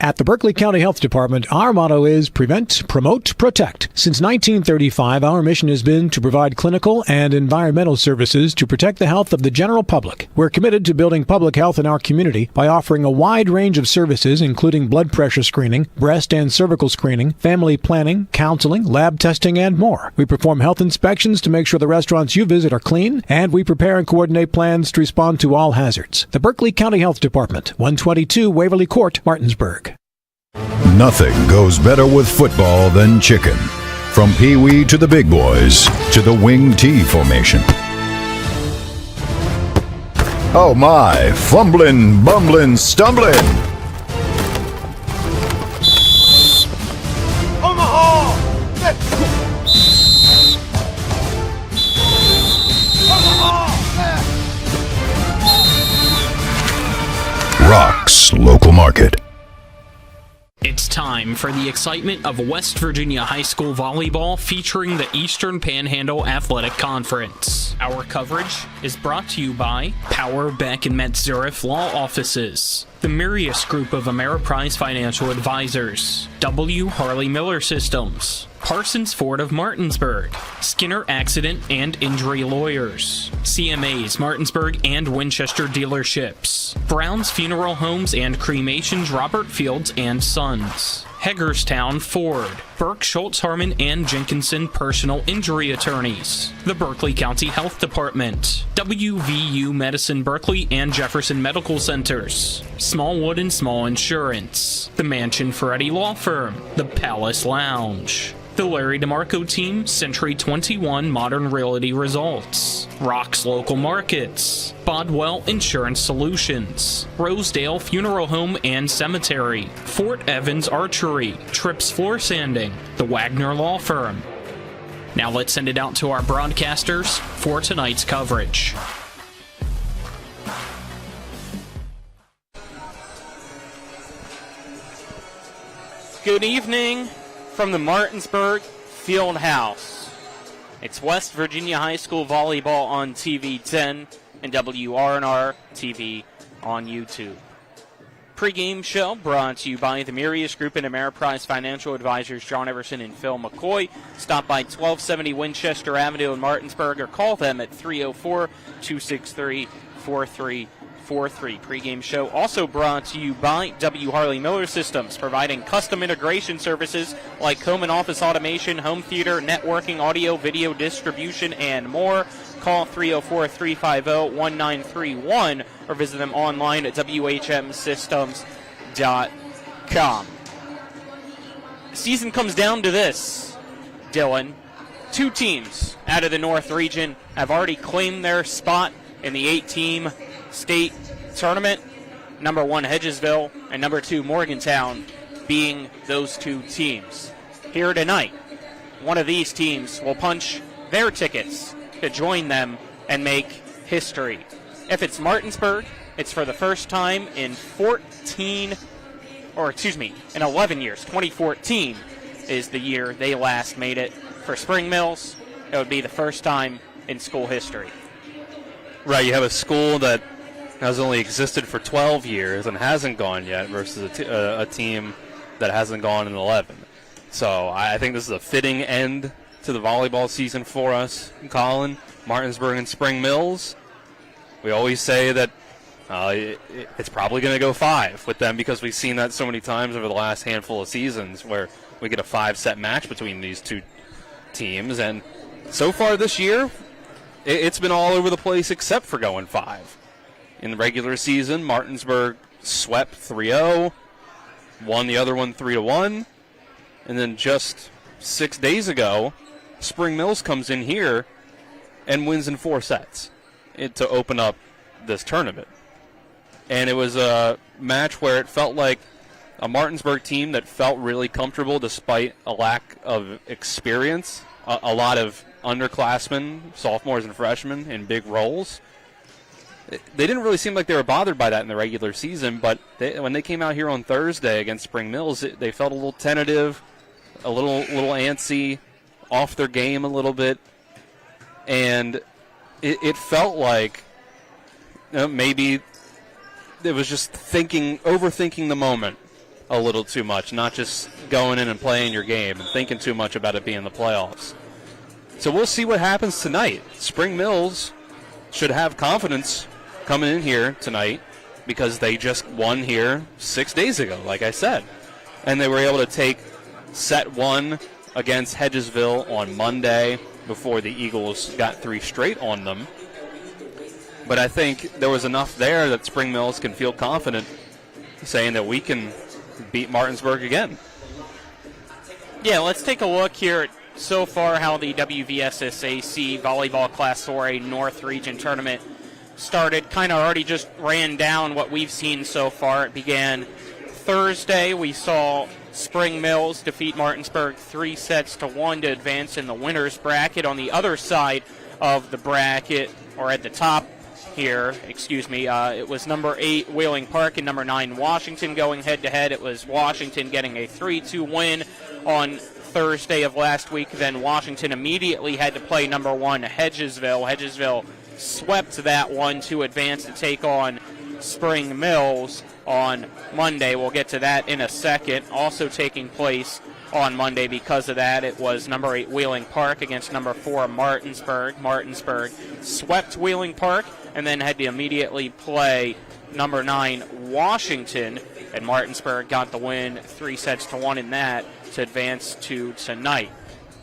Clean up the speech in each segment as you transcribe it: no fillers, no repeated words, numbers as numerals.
At the Berkeley County Health Department, our motto is Prevent, Promote, Protect. Since 1935, our mission has been to provide clinical and environmental services to protect the health of the general public. We're committed to building public health in our community by offering a wide range of services, including blood pressure screening, breast and cervical screening, family planning, counseling, lab testing, and more. We perform health inspections to make sure the restaurants you visit are clean, and we prepare and coordinate plans to respond to all hazards. The Berkeley County Health Department, 122 Waverly Court, Martinsburg. Nothing goes better with football than chicken. From Pee-wee to the big boys to the wing T formation. Oh my, fumbling, bumbling, stumbling. Omaha! Rock's local market. It's time for the excitement of West Virginia high school volleyball featuring the Eastern Panhandle Athletic Conference. Our coverage is brought to you by Power, Beck, and Metzgerif Law Offices, the Mirius Group of Ameriprise Financial Advisors, W. Harley Miller Systems, Parsons Ford of Martinsburg, Skinner Accident and Injury Lawyers, CMA's Martinsburg and Winchester Dealerships, Brown's Funeral Homes and Cremations Robert Fields and Sons, Hagerstown Ford, Burke, Schultz, Harmon, and Jenkinson Personal Injury Attorneys, the Berkeley County Health Department, WVU Medicine Berkeley and Jefferson Medical Centers, Smallwood and Small Insurance, the Mansion Ferretti Law Firm, the Palace Lounge, the Larry DeMarco Team, Century 21 Modern Realty Results, Rock's Local Markets, Bodwell Insurance Solutions, Rosedale Funeral Home and Cemetery, Fort Evans Archery, Trips Floor Sanding, the Wagner Law Firm. Now let's send it out to our broadcasters for tonight's coverage. Good evening from the Martinsburg Field House. It's West Virginia High School Volleyball on TV 10 and WRNR TV on YouTube. Pregame show brought to you by the Mirius Group and Ameriprise Financial Advisors John Everson and Phil McCoy. Stop by 1270 Winchester Avenue in Martinsburg or call them at 304-263-4343. Pregame show also brought to you by W. Harley Miller Systems, providing custom integration services like home and office automation, home theater, networking, audio, video distribution, and more. Call 304-350-1931 or visit them online at whmsystems.com. The season comes down to this, Dylan. Two teams out of the North region have already claimed their spot in the 8-team state tournament. Number 1 Hedgesville and number 2 Morgantown being those two teams. Here tonight, one of these teams will punch their tickets to join them and make history. If it's Martinsburg, it's for the first time in 11 years. 2014 is the year they last made it. For Spring Mills, it would be the first time in school history. Right, you have a school that has only existed for 12 years and hasn't gone yet versus a team that hasn't gone in 11. So I think this is a fitting end to the volleyball season for us, Colin. Martinsburg and Spring Mills, we always say that it's probably going to go 5 with them because we've seen that so many times over the last handful of seasons where we get a 5-set match between these two teams. And so far this year, it's been all over the place except for going 5. In the regular season, Martinsburg swept 3-0, won the other one 3-1, and then just 6 days ago, Spring Mills comes in here and wins in 4 sets to open up this tournament. And it was a match where it felt like a Martinsburg team that felt really comfortable despite a lack of experience, a lot of underclassmen, sophomores and freshmen in big roles. They didn't really seem like they were bothered by that in the regular season, but when they came out here on Thursday against Spring Mills, they felt a little tentative, a little antsy, off their game a little bit, and it felt like maybe it was just overthinking the moment a little too much, not just going in and playing your game and thinking too much about it being the playoffs. So we'll see what happens tonight. Spring Mills should have confidence coming in here tonight because they just won here 6 days ago, like I said. And they were able to take set 1 against Hedgesville on Monday before the Eagles got 3 straight on them. But I think there was enough there that Spring Mills can feel confident saying that we can beat Martinsburg again. Yeah, let's take a look here at so far how the WVSSAC Volleyball Class 4A North Region Tournament started. Kind of already just ran down what we've seen so far. It began Thursday. We saw Spring Mills defeat Martinsburg 3-1 to advance in the winners bracket. On the other side of the bracket, or at the top here, it was number 8 Wheeling Park and number 9 Washington going head-to-head. It was Washington getting a 3-2 win on Thursday of last week. Then Washington immediately had to play number 1 Hedgesville. Hedgesville swept that one to advance to take on Spring Mills on Monday. We'll get to that in a second. Also taking place on Monday because of that, it was number 8 Wheeling Park against number 4 Martinsburg. Martinsburg swept Wheeling Park and then had to immediately play number 9 Washington, and Martinsburg got the win 3-1 in that to advance to tonight.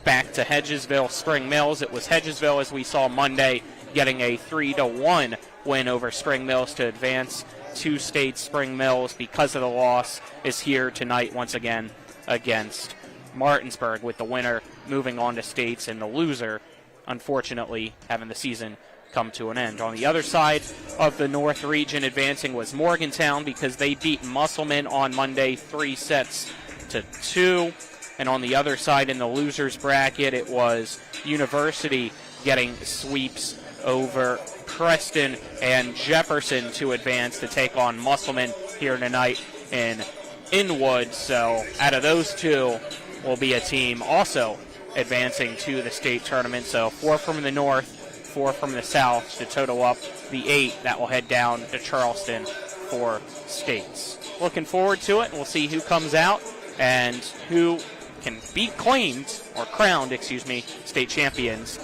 Back to Hedgesville, Spring Mills. It was Hedgesville, as we saw Monday, getting a 3-1 win over Spring Mills to advance to state. Spring Mills, because of the loss, is here tonight once again against Martinsburg, with the winner moving on to states and the loser, unfortunately, having the season come to an end. On the other side of the North Region, advancing was Morgantown because they beat Musselman on Monday 3-2. And on the other side in the losers bracket, it was University getting sweeps over Preston and Jefferson to advance to take on Musselman here tonight in Inwood. So out of those two will be a team also advancing to the state tournament. So 4 from the north, 4 from the south to total up the 8 that will head down to Charleston for states. Looking forward to it, and we'll see who comes out and who can be crowned, state champions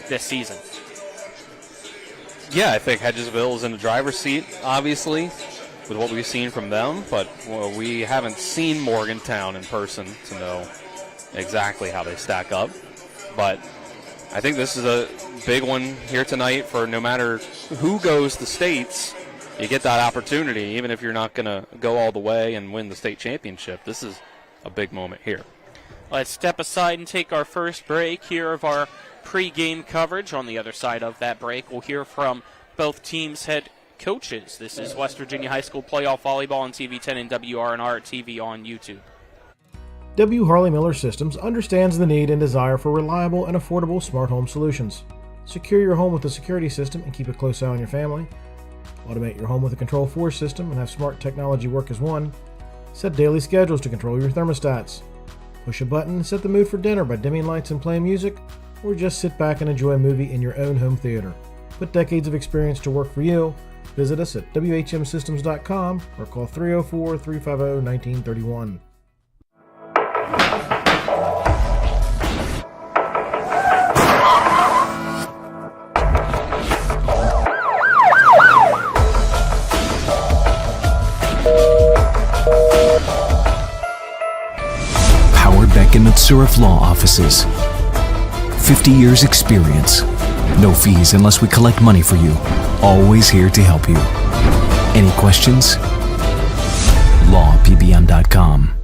this season. Yeah, I think Hedgesville is in the driver's seat, obviously, with what we've seen from them, but we haven't seen Morgantown in person to know exactly how they stack up. But I think this is a big one here tonight for no matter who goes to states, you get that opportunity, even if you're not going to go all the way and win the state championship. This is a big moment here. Let's step aside and take our first break here of our pregame coverage. On the other side of that break, we'll hear from both teams' head coaches. This is West Virginia High School Playoff Volleyball on TV10 and WRNR TV on YouTube. W. Harley Miller Systems understands the need and desire for reliable and affordable smart home solutions. Secure your home with a security system and keep a close eye on your family. Automate your home with a Control4 system and have smart technology work as one. Set daily schedules to control your thermostats. Push a button and set the mood for dinner by dimming lights and playing music, or just sit back and enjoy a movie in your own home theater. Put decades of experience to work for you. Visit us at WHMsystems.com or call 304-350-1931. Beck and Matsurif Law Offices. 50 years experience. No fees unless we collect money for you. Always here to help you. Any questions? lawpbm.com.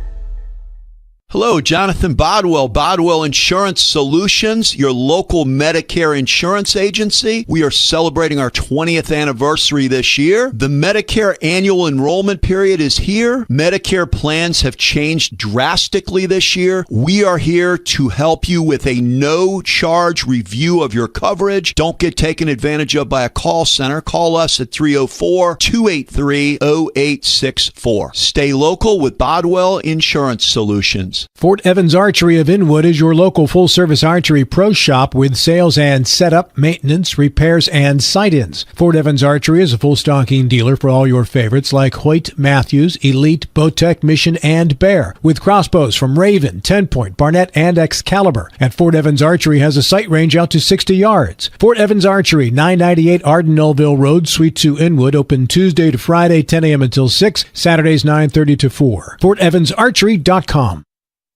Hello, Jonathan Bodwell, Bodwell Insurance Solutions, your local Medicare insurance agency. We are celebrating our 20th anniversary this year. The Medicare annual enrollment period is here. Medicare plans have changed drastically this year. We are here to help you with a no-charge review of your coverage. Don't get taken advantage of by a call center. Call us at 304-283-0864. Stay local with Bodwell Insurance Solutions. Solutions. Fort Evans Archery of Inwood is your local full-service archery pro shop with sales and setup, maintenance, repairs, and sight-ins. Fort Evans Archery is a full stocking dealer for all your favorites like Hoyt, Matthews, Elite, Bowtech, Mission, and Bear, with crossbows from Raven, 10-point, Barnett, and Excalibur. And Fort Evans Archery has a sight range out to 60 yards. Fort Evans Archery, 998 Arden-Melville Road, Suite 2, Inwood, open Tuesday to Friday, 10 a.m. until 6, Saturdays 9:30 to 4. FortEvansArchery.com.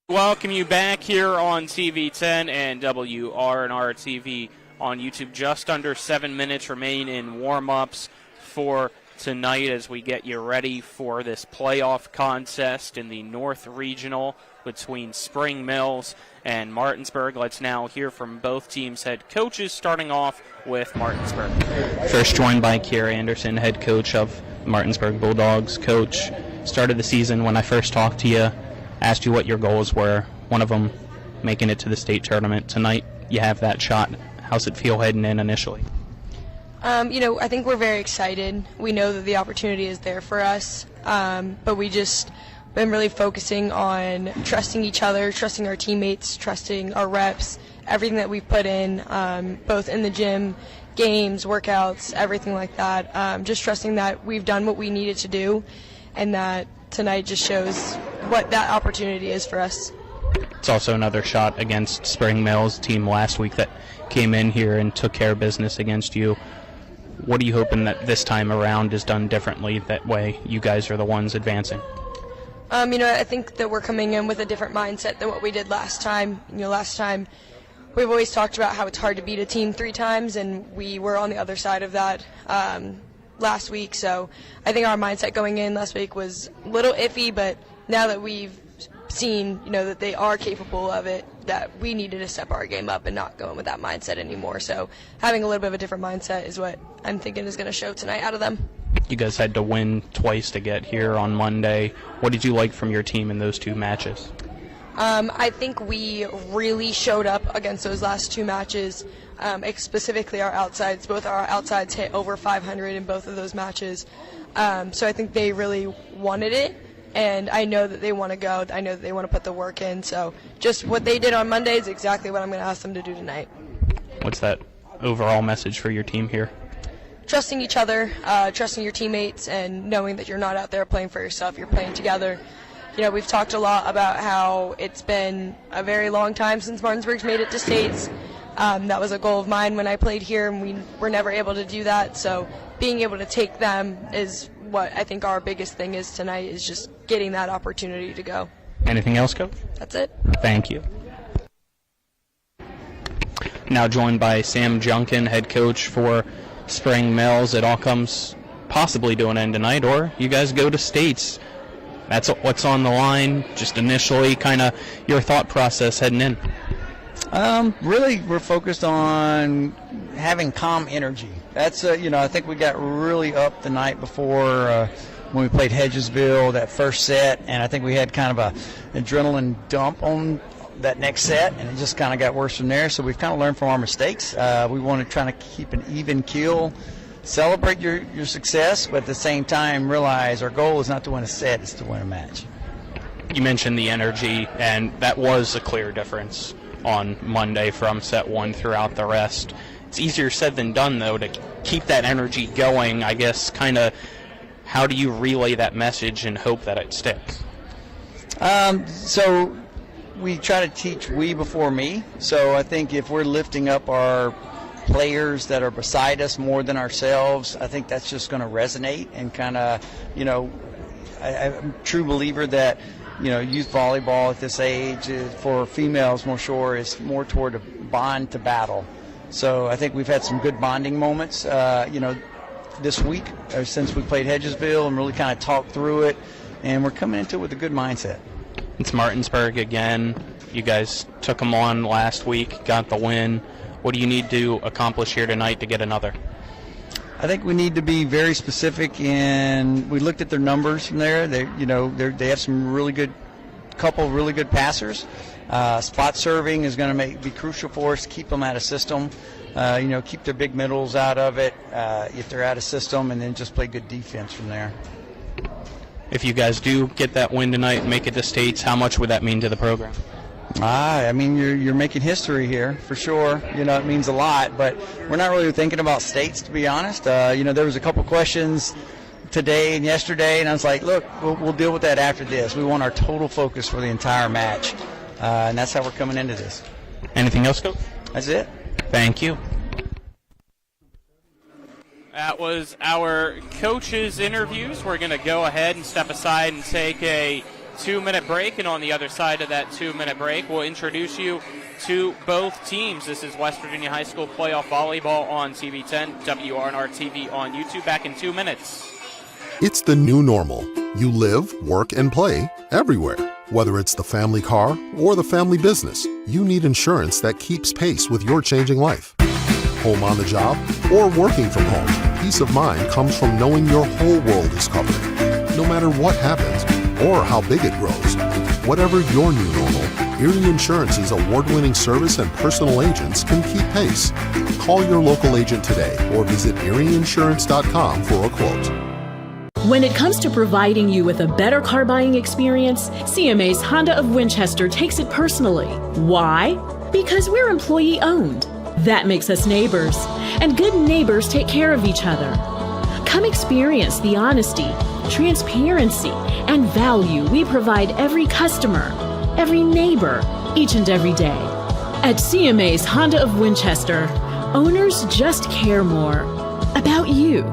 Welcome you back here on TV10 and WRNR TV on YouTube. Just under 7 minutes remain in warm-ups for tonight as we get you ready for this playoff contest in the North Regional between Spring Mills and Martinsburg. Let's now hear from both teams' head coaches, starting off with Martinsburg. First joined by Kiera Anderson, head coach of Martinsburg Bulldogs. Coach, started the season when I first talked to you, asked you what your goals were, one of them making it to the state tournament. Tonight you have that shot. How's it feel heading in initially? I think we're very excited. We know that the opportunity is there for us, but we just been really focusing on trusting each other, trusting our teammates, trusting our reps, everything that we've put in, both in the gym, games, workouts, everything like that. Just trusting that we've done what we needed to do, and that tonight just shows what that opportunity is for us. It's also another shot against Spring Mills, team last week that came in here and took care of business against you. What are you hoping that this time around is done differently? That way you guys are the ones advancing. I think that we're coming in with a different mindset than what we did last time. Last time we've always talked about how it's hard to beat a team 3 times, and we were on the other side of that last week. So I think our mindset going in last week was a little iffy, but now that we've seen, that they are capable of it, that we needed to step our game up and not go in with that mindset anymore. So having a little bit of a different mindset is what I'm thinking is going to show tonight out of them. You guys had to win twice to get here on Monday. What did you like from your team in those 2 matches? I think we really showed up against those last 2 matches, specifically our outsides. Both our outsides hit over 500 in both of those matches. So I think they really wanted it, and I know that they want to go. I know that they want to put the work in. So just what they did on Monday is exactly what I'm going to ask them to do tonight. What's that overall message for your team here? Trusting each other, trusting your teammates, and knowing that you're not out there playing for yourself, you're playing together. We've talked a lot about how it's been a very long time since Martinsburg's made it to states. That was a goal of mine when I played here, and we were never able to do that. So being able to take them is what I think our biggest thing is tonight, is just getting that opportunity to go. Anything else, Coach? That's it. Thank you. Now joined by Sam Junkin, head coach for Spring Mills. It all comes possibly to an end tonight, or you guys go to states. That's what's on the line. Just initially, kind of your thought process heading in. Really, we're focused on having calm energy. That's I think we got really up the night before when we played Hedgesville, that first set, and I think we had kind of a adrenaline dump on that next set, and it just kind of got worse from there. So we've kind of learned from our mistakes. We want to try to keep an even keel, celebrate your success, but at the same time realize our goal is not to win a set, it's to win a match. You mentioned the energy, and that was a clear difference on Monday from set 1 throughout the rest. It's easier said than done, though, to keep that energy going. I guess kind of how do you relay that message and hope that it sticks? So we try to teach we before me. So I think if we're lifting up our players that are beside us more than ourselves, I think that's just going to resonate and kind of, I'm a true believer that, youth volleyball at this age for females more sure is more toward a bond to battle. So I think we've had some good bonding moments, this week since we played Hedgesville and really kind of talked through it, and we're coming into it with a good mindset. It's Martinsburg again. You guys took them on last week, got the win. What do you need to accomplish here tonight to get another? I think we need to be very specific, and we looked at their numbers from there. They have some really good, couple really good passers. Spot serving is going to be crucial for us to keep them out of system. Keep their big middles out of it if they're out of system, and then just play good defense from there. If you guys do get that win tonight and make it to states, how much would that mean to the program? I mean, you're making history here for sure. It means a lot, but we're not really thinking about states, to be honest. There was a couple questions today and yesterday, and I was like, look, we'll deal with that after this. We want our total focus for the entire match, and that's how we're coming into this. Anything else, Coach? That's it. Thank you. That was our coaches' interviews. We're going to go ahead and step aside and take a 2-minute break, and on the other side of that 2-minute break, we'll introduce you to both teams. This is West Virginia High School Playoff Volleyball on TV 10, WRNR TV on YouTube. Back in 2 minutes. It's the new normal. You live, work, and play everywhere. Whether it's the family car or the family business, you need insurance that keeps pace with your changing life. Home on the job or working from home, peace of mind comes from knowing your whole world is covered. No matter what happens or how big it grows, whatever your new normal, Erie Insurance's award-winning service and personal agents can keep pace. Call your local agent today or visit erieinsurance.com for a quote. When it comes to providing you with a better car buying experience, CMA's Honda of Winchester takes it personally. Why? Because we're employee-owned. That makes us neighbors, and good neighbors take care of each other. Come experience the honesty, transparency, and value we provide every customer, every neighbor, each and every day. At CMA's Honda of Winchester, owners just care more about you.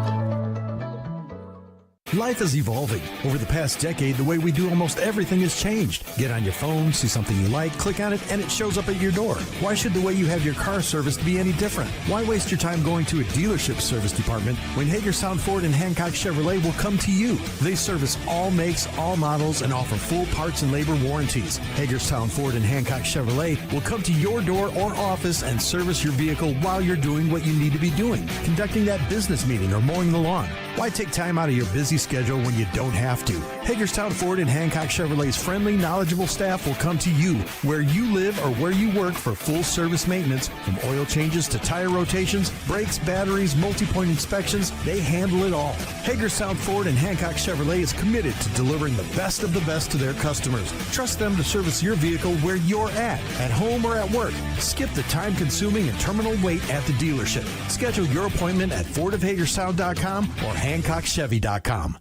Life is evolving. Over the past decade, the way we do almost everything has changed. Get on your phone, see something you like, click on it, and it shows up at your door. Why should the way you have your car serviced be any different? Why waste your time going to a dealership service department when Hagerstown Ford and Hancock Chevrolet will come to you? They service all makes, all models, and offer full parts and labor warranties. Hagerstown Ford and Hancock Chevrolet will come to your door or office and service your vehicle while you're doing what you need to be doing, conducting that business meeting or mowing the lawn. Why take time out of your busy schedule when you don't have to? Hagerstown Ford and Hancock Chevrolet's friendly, knowledgeable staff will come to you where you live or where you work for full service maintenance, from oil changes to tire rotations, brakes, batteries, multi-point inspections. They handle it all. Hagerstown Ford and Hancock Chevrolet is committed to delivering the best of the best to their customers. Trust them to service your vehicle where you're at home or at work. Skip the time-consuming and terminal wait at the dealership. Schedule your appointment at fordofhagerstown.com or HancockChevy.com.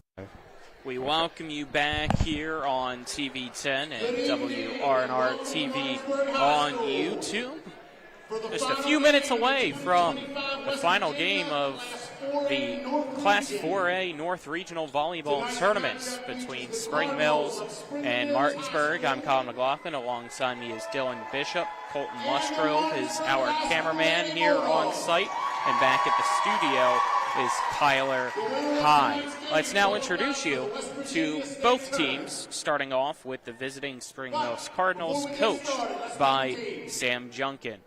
We welcome you back here on TV 10 and WRNR TV on YouTube. Just a few minutes away from the final game of the Class 4A North Regional Volleyball Tournaments between Spring Mills and Martinsburg. I'm Colin McLaughlin. Alongside me is Dylan Bishop. Colton Musgrove is our cameraman here on site. And back at the studio is Kyler High. Let's now introduce you to both teams, starting off with the visiting Spring Mills Cardinals, coached by Sam Junkin.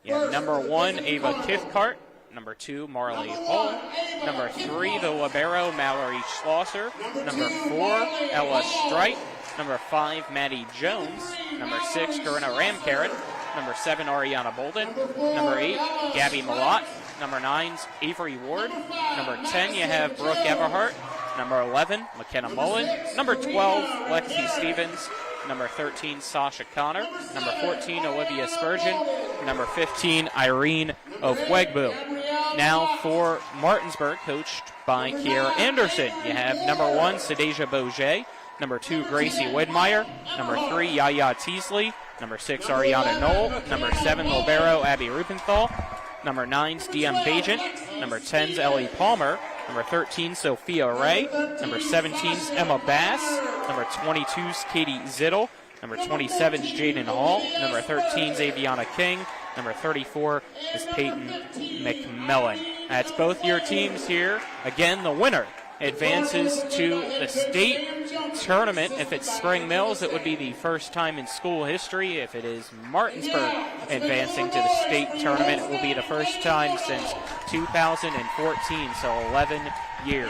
You have number 1, Ava Kithcart. Number 2, Marley Hall. Number 3, the libero, Mallory Schlosser. Number 4, Ella Strite. Number 5, Maddie Jones. Number 6, Corinna Ramkaren. Number 7, Ariana Bolden. Number 8, Gabby Malott. Number 9's Avery Ward. Number 10, you have Brooke Everhart. Number 11, McKenna Mullen. Number 12, Lexi Stevens. Number 13, Sasha Connor. Number 14, Olivia Spurgeon. Number 15, Irene Ofwegbu. Now for Martinsburg, coached by Kiera Anderson. You have number 1, Sadeja Bourget. Number 2, Gracie Widmeyer. Number 3, Yaya Teasley. Number 6, Ariana Knoll. Number 7, libero, Abby Rubenthal. Number 9's DM Bajent. Number 10's Ellie Palmer. Number 13, Sophia Ray. Number 17's Emma Bass. Number 22's Katie Zittel. Number 27's Jaden Hall. Number 13's Aviana King. Number 34 is Peyton McMillan. That's both your teams here. Again, the winner advances to the state tournament. If it's Spring Mills, it would be the first time in school history. If it is Martinsburg advancing to the state tournament, it will be the first time since 2014, so 11 years.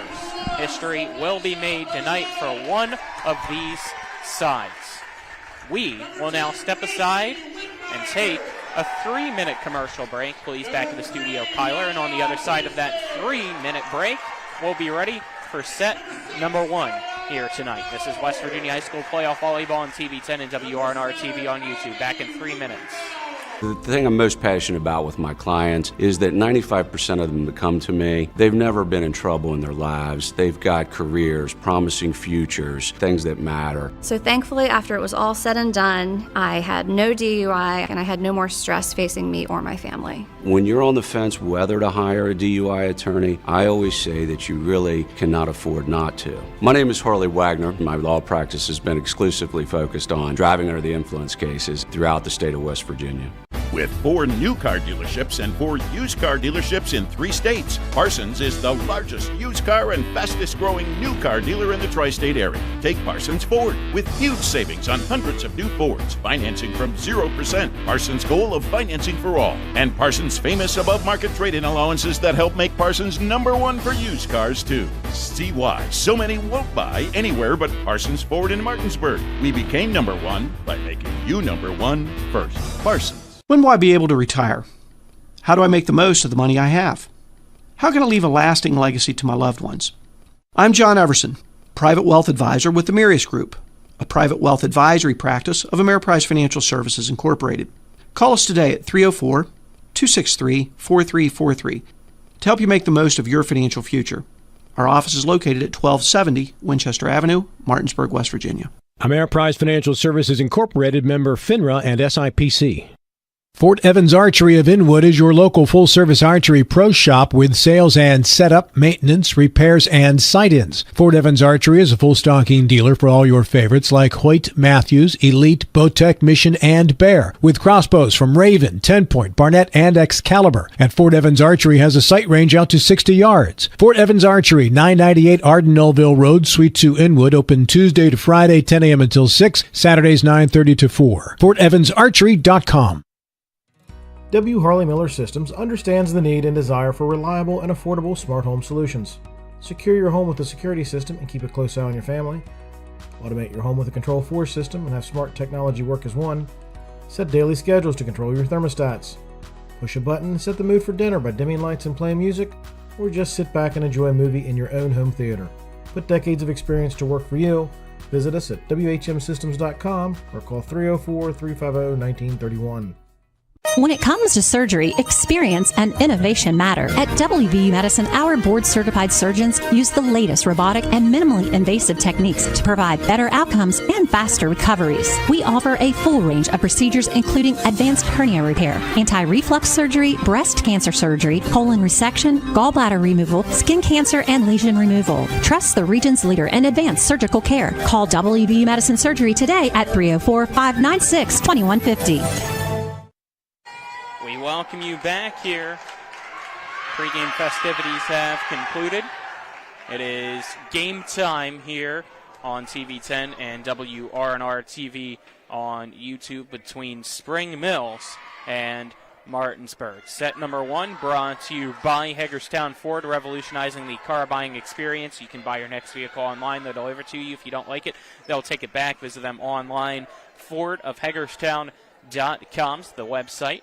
History will be made tonight for one of these sides. We will now step aside and take a 3-minute commercial break. Please back to the studio, Kyler. And on the other side of that 3-minute break, we'll be ready for set number 1. here tonight. This is West Virginia High School Playoff Volleyball on TV 10 and WRNR TV on YouTube. Back in 3 minutes. The thing I'm most passionate about with my clients is that 95% of them that come to me, they've never been in trouble in their lives. They've got careers, promising futures, things that matter. So thankfully, after it was all said and done, I had no DUI and I had no more stress facing me or my family. When you're on the fence whether to hire a DUI attorney, I always say that you really cannot afford not to. My name is Harley Wagner. My law practice has been exclusively focused on driving under the influence cases throughout the state of West Virginia. With 4 new car dealerships and 4 used car dealerships in 3 states, Parsons is the largest used car and fastest growing new car dealer in the tri-state area. Take Parsons Ford with huge savings on hundreds of new Fords, financing from 0%. Parsons' goal of financing for all. And Parsons' famous above-market trade-in allowances that help make Parsons #1 for used cars, too. See why so many won't buy anywhere but Parsons Ford in Martinsburg. We became #1 by making you #1 first. Parsons. When will I be able to retire? How do I make the most of the money I have? How can I leave a lasting legacy to my loved ones? I'm John Everson, Private Wealth Advisor with the Marius Group, a private wealth advisory practice of Ameriprise Financial Services Incorporated. Call us today at 304-263-4343 to help you make the most of your financial future. Our office is located at 1270 Winchester Avenue, Martinsburg, West Virginia. Ameriprise Financial Services Incorporated, member FINRA and SIPC. Fort Evans Archery of Inwood is your local full-service archery pro shop with sales and setup, maintenance, repairs, and sight-ins. Fort Evans Archery is a full-stocking dealer for all your favorites like Hoyt, Matthews, Elite, Bowtech, Mission, and Bear, with crossbows from Raven, 10-point, Barnett, and Excalibur. And Fort Evans Archery has a sight range out to 60 yards. Fort Evans Archery, 998 Arden Melville Road, Suite 2, Inwood, open Tuesday to Friday, 10 a.m. until 6, Saturdays 9:30 to 4. FortEvansArchery.com. W. Harley Miller Systems understands the need and desire for reliable and affordable smart home solutions. Secure your home with a security system and keep a close eye on your family. Automate your home with a Control4 system and have smart technology work as one. Set daily schedules to control your thermostats. Push a button and set the mood for dinner by dimming lights and playing music, or just sit back and enjoy a movie in your own home theater. Put decades of experience to work for you. Visit us at WHMsystems.com or call 304-350-1931. When it comes to surgery, experience and innovation matter. At WV Medicine, our board-certified surgeons use the latest robotic and minimally invasive techniques to provide better outcomes and faster recoveries. We offer a full range of procedures including advanced hernia repair, anti-reflux surgery, breast cancer surgery, colon resection, gallbladder removal, skin cancer, and lesion removal. Trust the region's leader in advanced surgical care. Call WV Medicine Surgery today at 304-596-2150. We welcome you back here. Pregame festivities have concluded. It is game time here on TV 10 and WRNR TV on YouTube between Spring Mills and Martinsburg. Set number 1 brought to you by Hagerstown Ford, revolutionizing the car buying experience. You can buy your next vehicle online. They'll deliver it to you. If you don't like it, they'll take it back. Visit them online, fordofhagerstown.com's the website.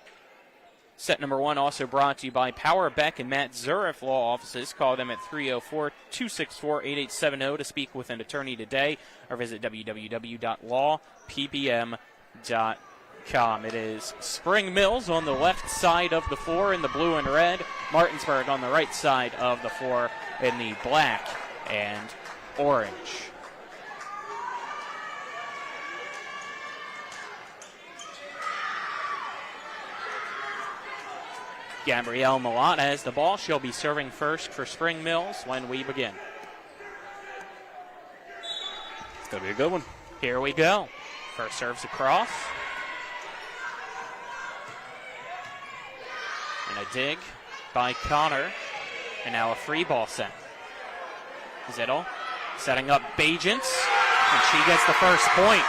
Set number 1 also brought to you by Power Beck and Matt Zurif Law Offices. Call them at 304-264-8870 to speak with an attorney today, or visit www.lawpbm.com. It is Spring Mills on the left side of the floor in the blue and red, Martinsburg on the right side of the floor in the black and orange. Gabrielle Malott has the ball. She'll be serving first for Spring Mills when we begin. It's going to be a good one. Here we go. First serves across. And a dig by Connor. And now a free ball set. Zittel setting up Bajents. And she gets the first point.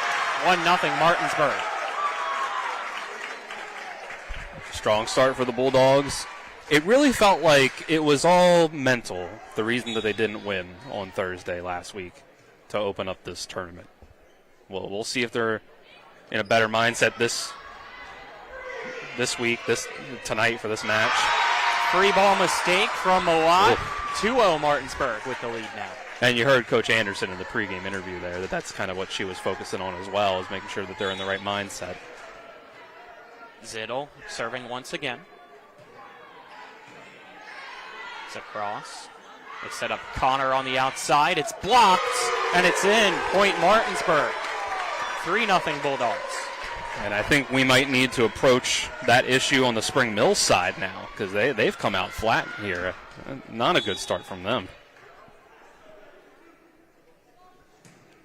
1-0 Martinsburg. Strong start for the Bulldogs. It really felt like it was all mental, the reason that they didn't win on Thursday last week to open up this tournament. Well, we'll see if they're in a better mindset this week, tonight for this match. Free ball mistake from Malott. 2-0 Martinsburg with the lead now. And you heard Coach Anderson in the pregame interview there that's kind of what she was focusing on as well, is making sure that they're in the right mindset. Zittel serving once again. It's across. They set up Connor on the outside. It's blocked, and it's in. Point Martinsburg. 3-0 Bulldogs. And I think we might need to approach that issue on the Spring Mills side now, because they've come out flat here. Not a good start from them.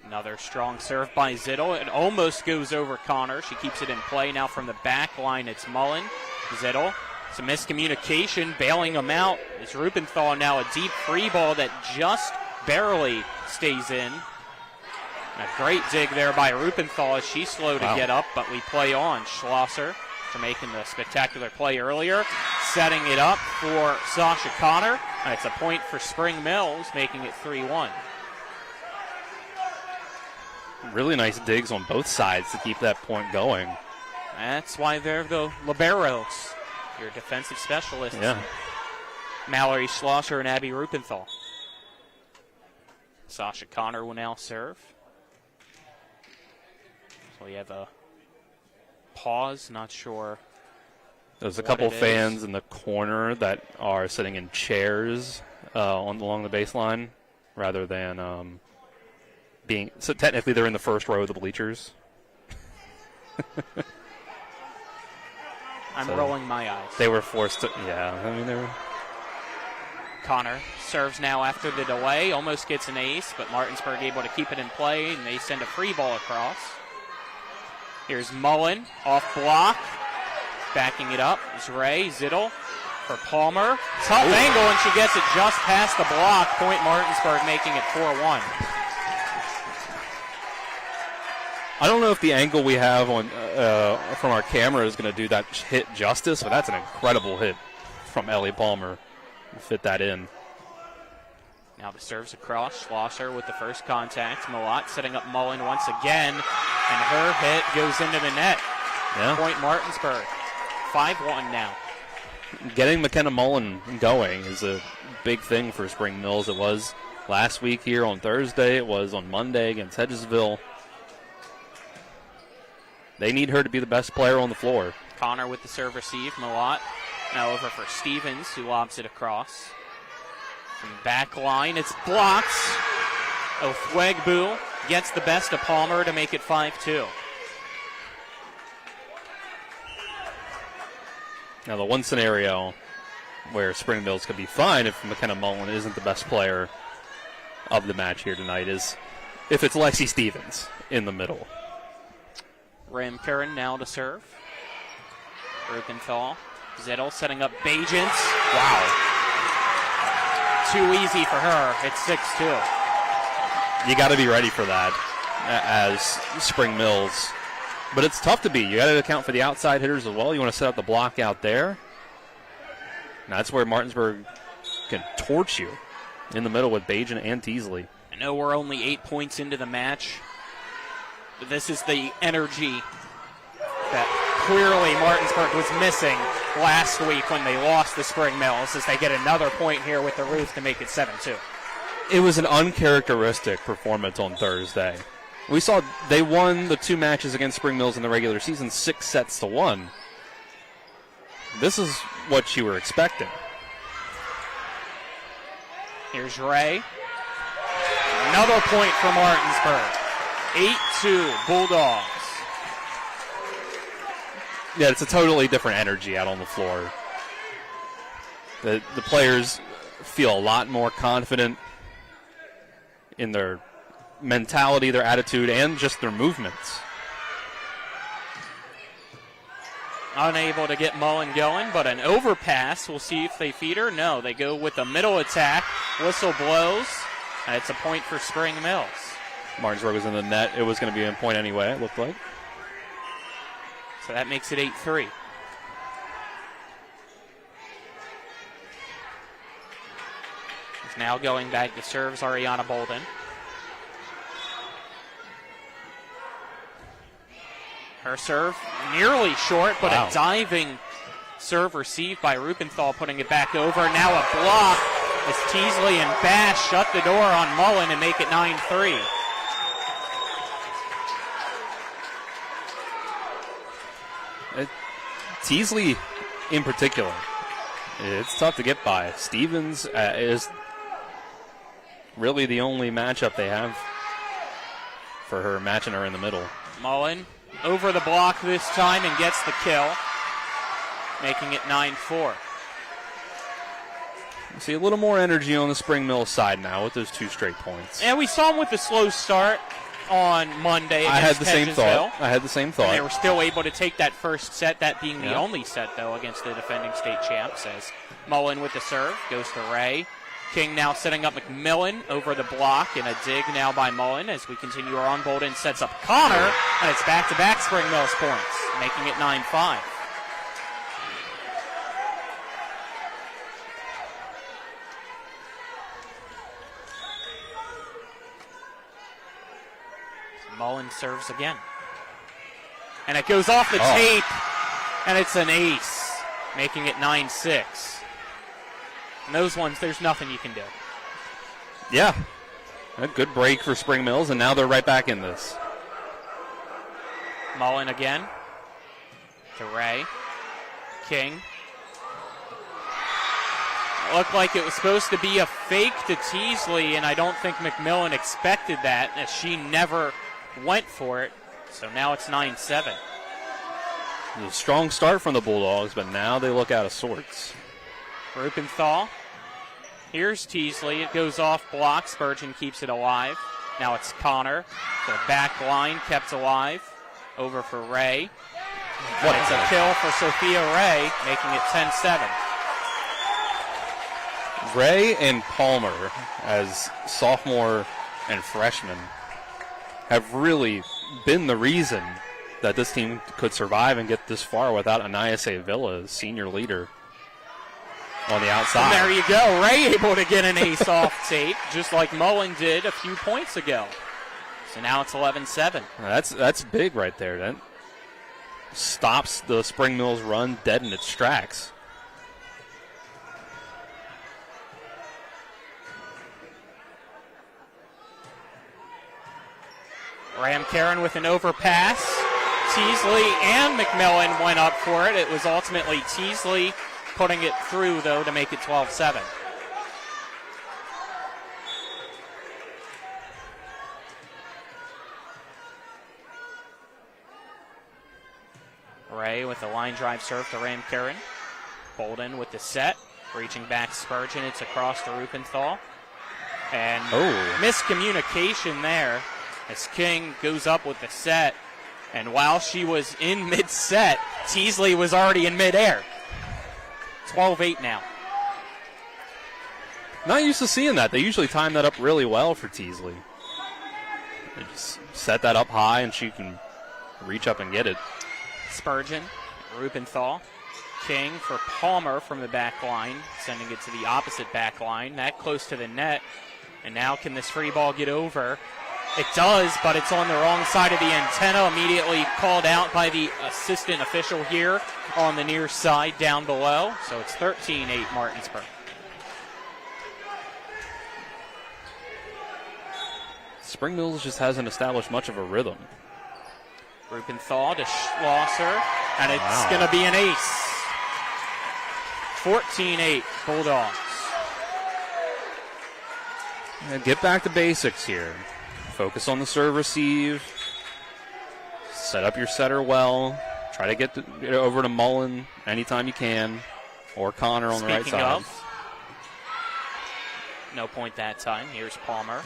Another strong serve by Zittel. It almost goes over Connor. She keeps it in play now from the back line. It's Mullen. Zittel. Some miscommunication, bailing him out. It's Rupenthal now, a deep free ball that just barely stays in. A great dig there by Rupenthal as she's slow to get up, but we play on. Schlosser for making the spectacular play earlier. Setting it up for Sasha Connor. And it's a point for Spring Mills, making it 3-1. Really nice digs on both sides to keep that point going. That's why they're the liberos, your defensive specialists. Yeah. Mallory Schlosser and Abby Rupenthal. Sasha Connor will now serve. So we have a pause, not sure. There's a couple fans in the corner that are sitting in chairs along the baseline rather than so technically they're in the first row of the bleachers. I'm rolling my eyes. They were forced to, I mean, they were. Connor serves now after the delay, almost gets an ace, but Martinsburg able to keep it in play, and they send a free ball across. Here's Mullen, off block, backing it up is Ray. Zittel for Palmer. Tough angle, and she gets it just past the block. Point Martinsburg making it 4-1. I don't know if the angle we have on from our camera is going to do that hit justice, but that's an incredible hit from Ellie Palmer. We'll fit that in. Now the serves across. Schlosser with the first contact. Malott setting up Mullen once again, and her hit goes into the net. Yeah. Point Martinsburg. 5-1 now. Getting McKenna Mullen going is a big thing for Spring Mills. It was last week here on Thursday. It was on Monday against Hedgesville. They need her to be the best player on the floor. Connor with the serve receive. Malott now over for Stevens, who lobs it across. From back line, it's blocked. Othwegbu gets the best of Palmer to make it 5-2. Now the one scenario where Spring Mills could be fine if McKenna Mullen isn't the best player of the match here tonight is if it's Lexi Stevens in the middle. Ramkern now to serve. Rupenthal. Zittel setting up Bajents. Wow. Too easy for her. It's 6-2. You got to be ready for that as Spring Mills. But it's tough to be. You got to account for the outside hitters as well. You want to set up the block out there. And that's where Martinsburg can torch you in the middle with Bajent and Teasley. I know we're only 8 points into the match. But this is the energy that clearly Martinsburg was missing last week when they lost to Spring Mills, as they get another point here with the Ruth to make it 7-2. It was an uncharacteristic performance on Thursday. We saw they won the 2 matches against Spring Mills in the regular season 6-1. This is what you were expecting. Here's Ray. Another point for Martinsburg. 8-2 Bulldogs. Yeah, it's a totally different energy out on the floor. The players feel a lot more confident in their mentality, their attitude, and just their movements. Unable to get Mullen going, but an overpass. We'll see if they feed her. No, they go with the middle attack. Whistle blows, and it's a point for Spring Mills. Martinsburg was in the net. It was going to be a point anyway, it looked like. So that makes it 8-3. He's now going back to serves Ariana Bolden. Her serve nearly short, but a diving serve received by Rupenthal, putting it back over. Now a block as Teasley and Bass shut the door on Mullen and make it 9-3. Teasley in particular, it's tough to get by. Stevens is really the only matchup they have for her, matching her in the middle. Mullen over the block this time and gets the kill, making it 9-4. See a little more energy on the Spring Mills side now with those 2 straight points. And we saw them with the slow start on Monday against I had the same Hedgesville. thought. I had the same thought. And they were still able to take that first set, that being the Yeah. only set, though, against the defending state champs, as Mullen with the serve goes to Ray. King now setting up McMillan over the block, and a dig now by Mullen as we continue our on. Bolden sets up Connor, and it's back-to-back Spring Mills points, making it 9-5. Mullen serves again. And it goes off the tape, and it's an ace, making it 9-6. And those ones, there's nothing you can do. Yeah. A good break for Spring Mills, and now they're right back in this. Mullen again to Ray. King. It looked like it was supposed to be a fake to Teasley, and I don't think McMillan expected that, as she never went for it. So now it's 9-7. A strong start from the Bulldogs, but now they look out of sorts. Rupenthal. Here's Teasley. It goes off block. Spurgeon keeps it alive. Now it's Connor. The back line kept alive. Over for Ray. It's a kill for Sophia Ray, making it 10-7. Ray and Palmer, as sophomore and freshman, have really been the reason that this team could survive and get this far without Anais Villa, senior leader, on the outside. And there you go. Ray able to get an ace off tape, just like Mullen did a few points ago. So now it's 11-7. That's big right there. That stops the Spring Mills run dead in its tracks. Ram Karen with an overpass. Teasley and McMillan went up for it. It was ultimately Teasley putting it through, though, to make it 12-7. Ray with the line drive serve to Ram Karen. Bolden with the set. Reaching back Spurgeon. It's across to Rupenthal. And miscommunication there as King goes up with the set. And while she was in mid-set, Teasley was already in mid-air. 12-8 now. Not used to seeing that. They usually time that up really well for Teasley. They just set that up high and she can reach up and get it. Spurgeon, Rupenthal, King for Palmer from the back line, sending it to the opposite back line, that close to the net. And now can this free ball get over? It does, but it's on the wrong side of the antenna, immediately called out by the assistant official here on the near side down below. So it's 13-8 Martinsburg. Spring Mills just hasn't established much of a rhythm. Rupenthal to Schlosser, and it's going to be an ace. 14-8 Bulldogs. And get back to basics here. Focus on the serve receive. Set up your setter well. Try to get over to Mullen anytime you can, or Connor on the right side. No point that time. Here's Palmer.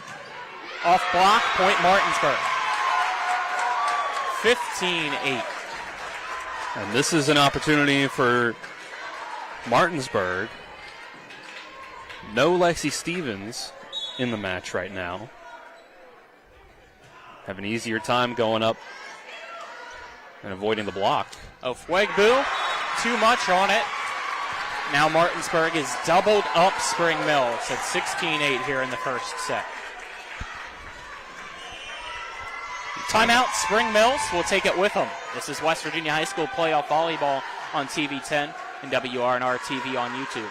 Off block, point Martinsburg. 15-8. And this is an opportunity for Martinsburg. No Lexi Stevens in the match right now. Have an easier time going up and avoiding the block. Oh, Fuegbu, too much on it. Now Martinsburg is doubled up Spring Mills at 16-8 here in the first set. Timeout, Spring Mills will take it with them. This is West Virginia High School Playoff Volleyball on TV 10 and WRNR TV on YouTube.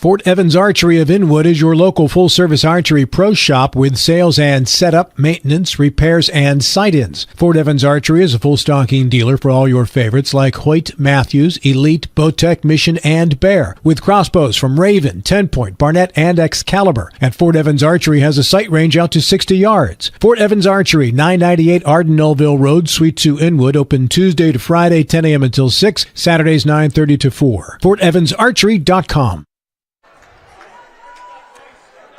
Fort Evans Archery of Inwood is your local full-service archery pro shop with sales and setup, maintenance, repairs, and sight-ins. Fort Evans Archery is a full-stocking dealer for all your favorites like Hoyt, Matthews, Elite, Bowtech, Mission, and Bear, with crossbows from Raven, 10-point, Barnett, and Excalibur. And Fort Evans Archery has a sight range out to 60 yards. Fort Evans Archery, 998 Arden Melville Road, Suite 2, Inwood, open Tuesday to Friday, 10 a.m. until 6, Saturdays 9:30 to 4. FortEvansArchery.com.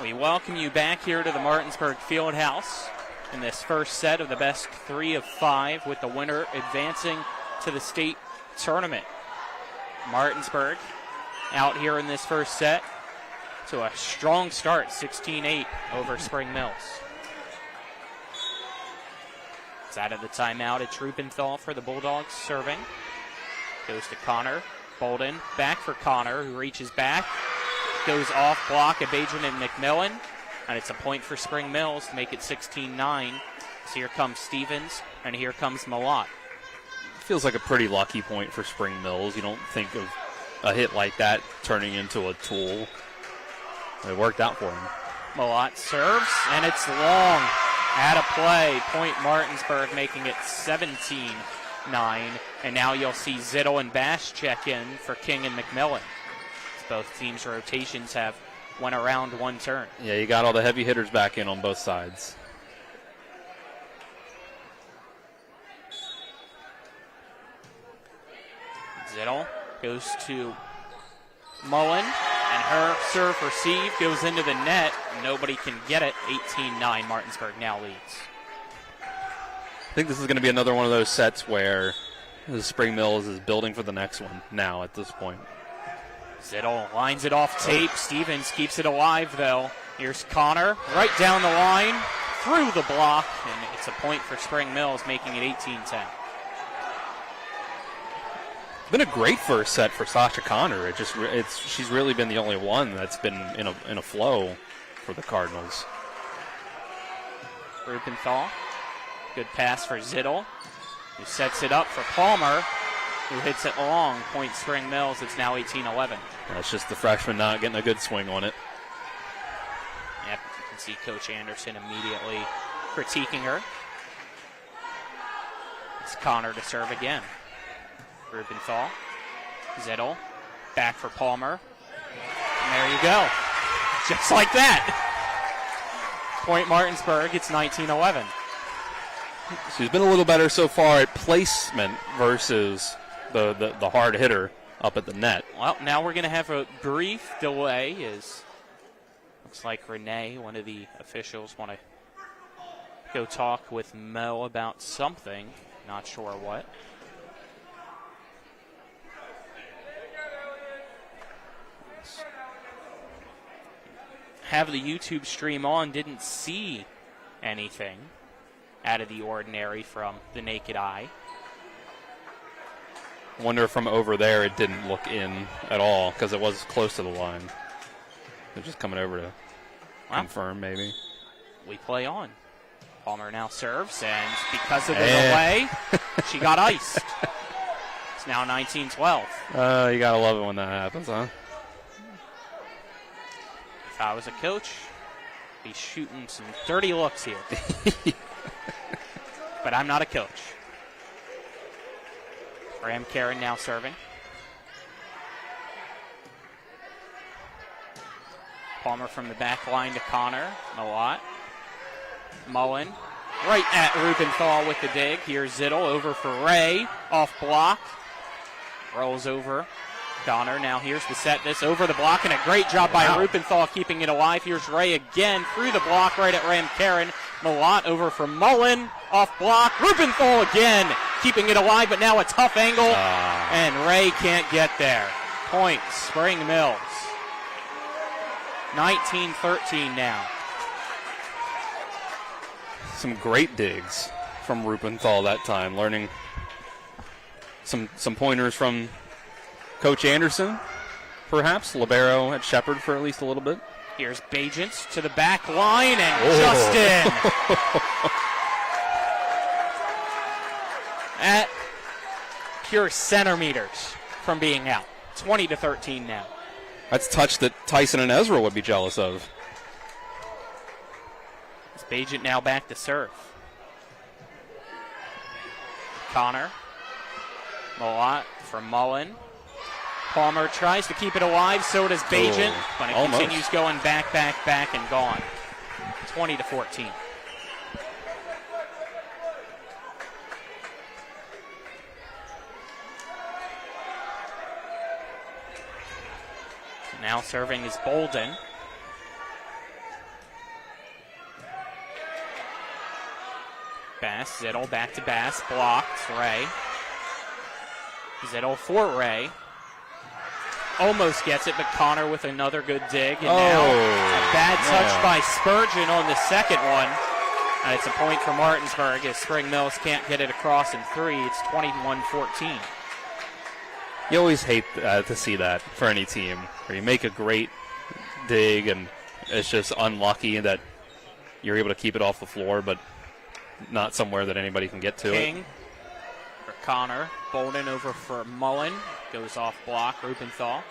We welcome you back here to the Martinsburg Fieldhouse in this first set of the best 3 of 5, with the winner advancing to the state tournament. Martinsburg out here in this first set to a strong start, 16-8 over Spring Mills. It's out of the timeout. It's Rubenthal for the Bulldogs serving. Goes to Connor. Bolden back for Connor, who reaches back. Goes off block of Benjamin McMillan, and it's a point for Spring Mills to make it 16-9. So here comes Stevens, and here comes Malott. Feels like a pretty lucky point for Spring Mills. You don't think of a hit like that turning into a tool. It worked out for him. Malott serves, and it's long. Out of play. Point Martinsburg, making it 17-9. And now you'll see Zittel and Bash check in for King and McMillan. Both teams' rotations have went around one turn. Yeah, you got all the heavy hitters back in on both sides. Zittel goes to Mullen, and her serve receive goes into the net. Nobody can get it. 18-9, Martinsburg now leads. I think this is going to be another one of those sets where the Spring Mills is building for the next one now at this point. Zittel lines it off tape. Stevens keeps it alive, though. Here's Connor right down the line, through the block, and it's a point for Spring Mills, making it 18-10. It's been a great first set for Sasha Connor. She's really been the only one that's been in a flow for the Cardinals. Rubenthal, good pass for Zittel, who sets it up for Palmer, who hits it long. Point Spring Mills. It's now 18-11. That's just the freshman not getting a good swing on it. Yep, you can see Coach Anderson immediately critiquing her. It's Connor to serve again. Rubenthal, Zittel, back for Palmer. And there you go. Just like that. Point Martinsburg, it's 19-11. She's been a little better so far at placement versus the hard hitter up at the net. Well, now we're going to have a brief delay as looks like Renee, one of the officials, want to go talk with Mo about something. Not sure what. Have the YouTube stream on, didn't see anything out of the ordinary from the naked eye. Wonder if from over there it didn't look in at all because it was close to the line. They're just coming over to confirm, maybe. We play on. Palmer now serves, and because of the delay, she got iced. It's now 19-12. You gotta love it when that happens, huh? If I was a coach, I'd be shooting some dirty looks here. But I'm not a coach. Graham Karen now serving. Palmer from the back line to Connor. Malott. Mullen. Right at Rubenthal with the dig. Here's Zittel over for Ray. Off block. Rolls over. Connor now here's the set. This over the block, and a great job by Rubenthal keeping it alive. Here's Ray again through the block right at Ram Karen. Malott over for Mullen. Off block. Rubenthal again keeping it alive, but now a tough angle, and Ray can't get there. Point Spring Mills. 19-13 now. Some great digs from Rubenthal that time, learning some pointers from Coach Anderson, perhaps. Libero at Shepherd for at least a little bit. Here's Bajents to the back line, and Justin at pure centimeters from being out. 20-13 now. That's a touch that Tyson and Ezra would be jealous of. It's Bajent now back to serve. Connor. Malott from Mullen. Palmer tries to keep it alive, so does Bajent, but it continues going back, and gone. 20-14. Now serving is Bolden. Bass, Zittel back to Bass, blocked, Ray. Zittel for Ray. Almost gets it, but Connor with another good dig. And now a bad touch by Spurgeon on the second one. And it's a point for Martinsburg as Spring Mills can't get it across in 3. It's 21-14. You always hate to see that for any team, where you make a great dig and it's just unlucky that you're able to keep it off the floor, but not somewhere that anybody can get to King it. For Connor. Bolden over for Mullen. Goes off block. Rubenthal.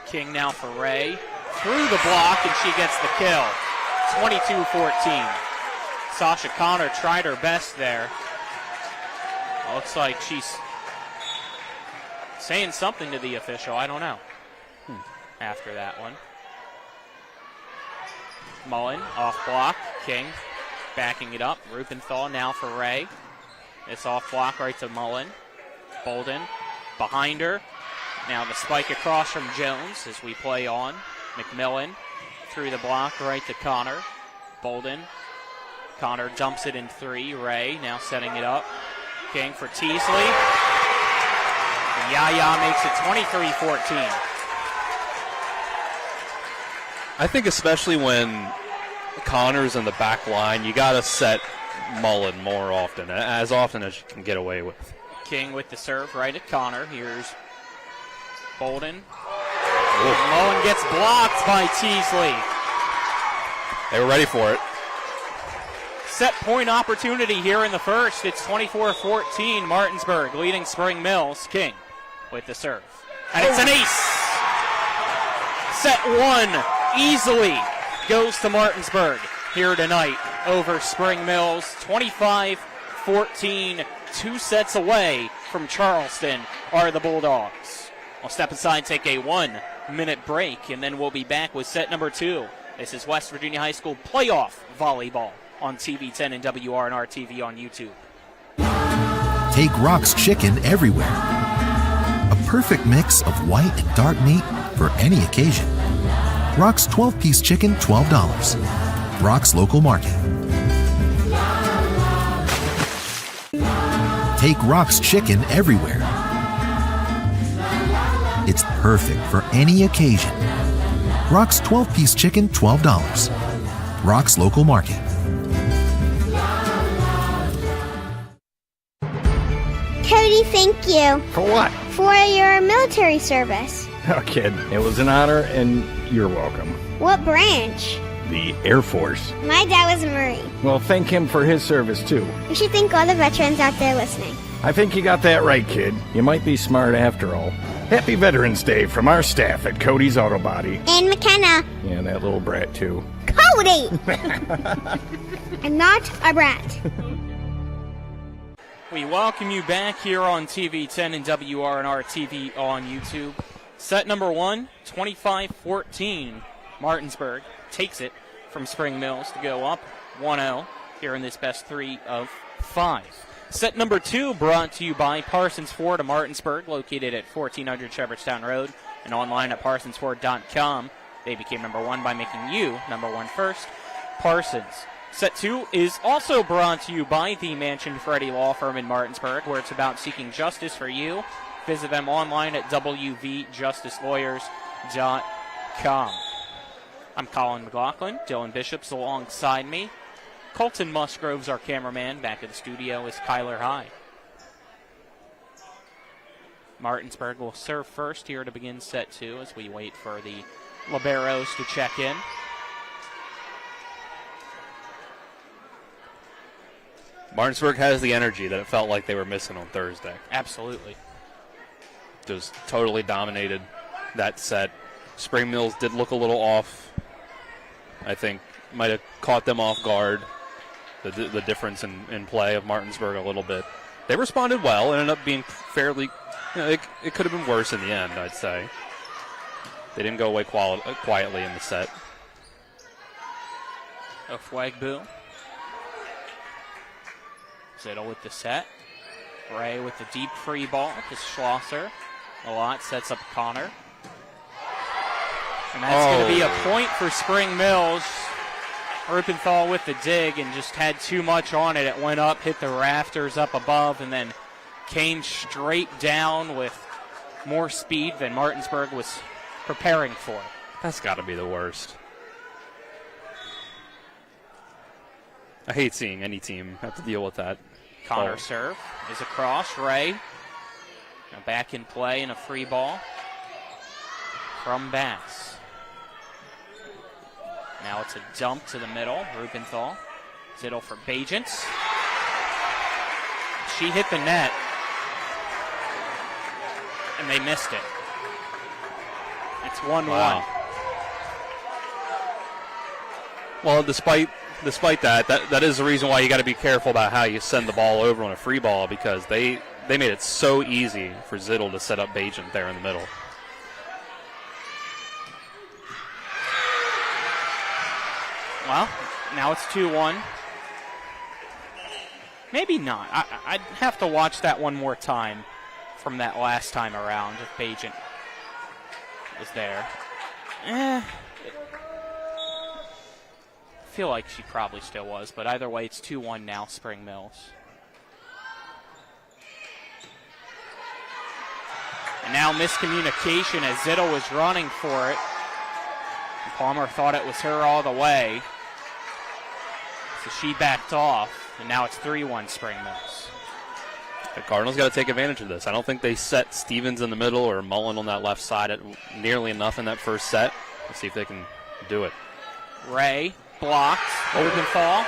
King now for Ray. Through the block, and she gets the kill. 22-14. Sasha Connor tried her best there. Looks like she's saying something to the official. I don't know. After that one. Mullen off block. King backing it up. Rubenthal now for Ray. It's off block right to Mullen. Bolden behind her. Now the spike across from Jones as we play on. McMillan through the block right to Connor. Bolden. Connor dumps it in 3. Ray now setting it up. King for Teasley. And Yaya makes it 23-14. I think especially when Connor's in the back line, you got to set Mullen more often, as often as you can get away with. King with the serve right at Connor. Here's Bolden. Mullen gets blocked by Teasley. They were ready for it. Set point opportunity here in the first. It's 24-14. Martinsburg leading Spring Mills. King with the serve. And it's an ace. Set 1 easily goes to Martinsburg here tonight over Spring Mills. 25-14. 2 sets away from Charleston are the Bulldogs. We'll step aside, take a 1-minute break, and then we'll be back with set number 2. This is West Virginia High School playoff volleyball on TV 10 and WRNR TV on YouTube. Take Rock's Chicken everywhere. A perfect mix of white and dark meat for any occasion. Rock's 12-piece chicken, $12. Rock's local market. Take Rock's Chicken everywhere. It's perfect for any occasion. Rock's 12-piece chicken, $12. Rock's local market. Cody, thank you. For what? For your military service. Oh, kid, it was an honor, and you're welcome. What branch? The Air Force. My dad was a Marine. Well, thank him for his service, too. You should thank all the veterans out there listening. I think you got that right, kid. You might be smart after all. Happy Veterans Day from our staff at Cody's Auto Body. And McKenna. Yeah, that little brat, too. Cody! I'm not a brat. We welcome you back here on TV 10 and WRNR TV on YouTube. Set number 1, 25-14. Martinsburg takes it from Spring Mills to go up 1-0 here in this best 3 of 5. Set number 2 brought to you by Parsons Ford of Martinsburg, located at 1400 Shepherdstown Road and online at parsonsford.com. They became number 1 by making you number 1 first. Parsons. Set 2 is also brought to you by the Mansion Freddie Law Firm in Martinsburg, where it's about seeking justice for you. Visit them online at wvjusticelawyers.com. I'm Colin McLaughlin. Dylan Bishop's alongside me. Colton Musgrove's our cameraman. Back at the studio is Kyler High. Martinsburg will serve first here to begin set 2 as we wait for the liberos to check in. Martinsburg has the energy that it felt like they were missing on Thursday. Absolutely. Just totally dominated that set. Spring Mills did look a little off. I think might have caught them off guard. The difference in play of Martinsburg a little bit. They responded well. It ended up being fairly, it could have been worse in the end, I'd say. They didn't go away quietly in the set. Ofwegbu. Zittel with the set. Ray with the deep free ball to Schlosser. A lot sets up Connor. And that's going to be a point for Spring Mills. Rupenthal with the dig and just had too much on it. It went up, hit the rafters up above, and then came straight down with more speed than Martinsburg was preparing for. That's got to be the worst. I hate seeing any team have to deal with that. Connor serve is across. Ray now back in play and a free ball from Bass. Now it's a dump to the middle. Rupenthal. Zittel for Bajent. She hit the net, and they missed it. It's 1-1. Wow. Well, despite that is the reason why you got to be careful about how you send the ball over on a free ball, because they made it so easy for Zittel to set up Bajent there in the middle. Well, now it's 2-1. Maybe not. I'd have to watch that one more time from that last time around if Bajent was there. I feel like she probably still was, but either way, it's 2-1 now, Spring Mills. And now miscommunication as Zittel was running for it. And Palmer thought it was her all the way. So she backed off, and now it's 3-1 Spring Mills. The Cardinals got to take advantage of this. I don't think they set Stevens in the middle or Mullen on that left side at nearly enough in that first set. Let's see if they can do it. Ray blocked. Rupenthal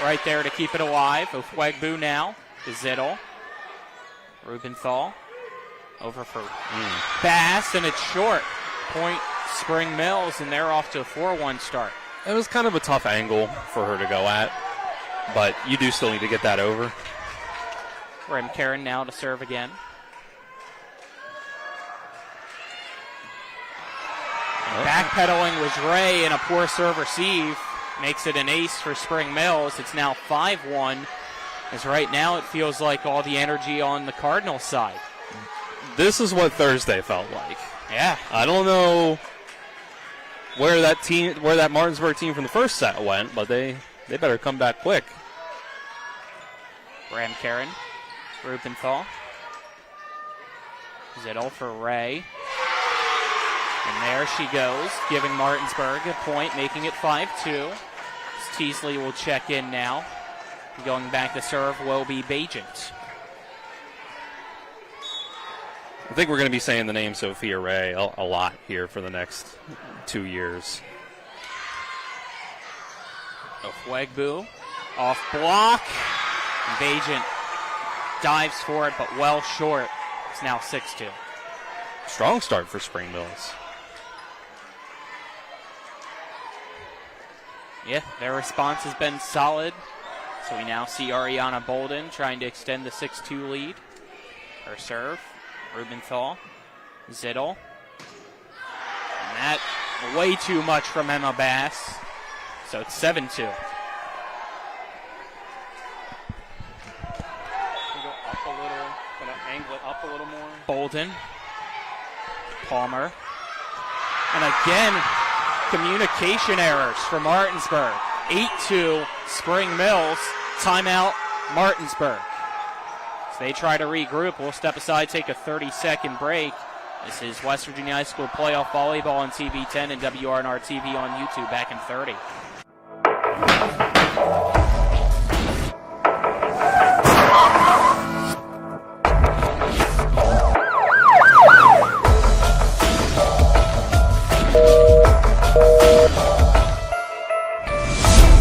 right there to keep it alive. Ofwegbu now to Zittel. Rupenthal over for Bass, and it's short. Point Spring Mills, and they're off to a 4-1 start. It was kind of a tough angle for her to go at, but you do still need to get that over. Karen now to serve again. Backpedaling was Ray, and a poor serve receive makes it an ace for Spring Mills. It's now 5-1, as right now it feels like all the energy on the Cardinals side. This is what Thursday felt like. Yeah. I don't know where that Martinsburg team from the first set went, but they better come back quick. Karen, Rupenthal. Zittel for Ray. And there she goes, giving Martinsburg a point, making it 5-2. Teasley will check in now. Going back to serve will be Bajent. I think we're going to be saying the name Sophia Ray a lot here for the next 2 years. Ofwegbu off block. Bajent dives for it, but well short. It's now 6-2. Strong start for Spring Mills. Yeah, their response has been solid. So we now see Ariana Bolden trying to extend the 6-2 lead. Her serve. Rubenthal, Zittel. And that way too much from Emma Bass. So it's 7-2. Go up a little, gonna angle it up a little more. Bolden, Palmer. And again, communication errors for Martinsburg. 8-2, Spring Mills, timeout, Martinsburg. As they try to regroup, we'll step aside, take a 30-second break. This is West Virginia High School Playoff Volleyball on TV10 and WRNR TV on YouTube. Back in 30.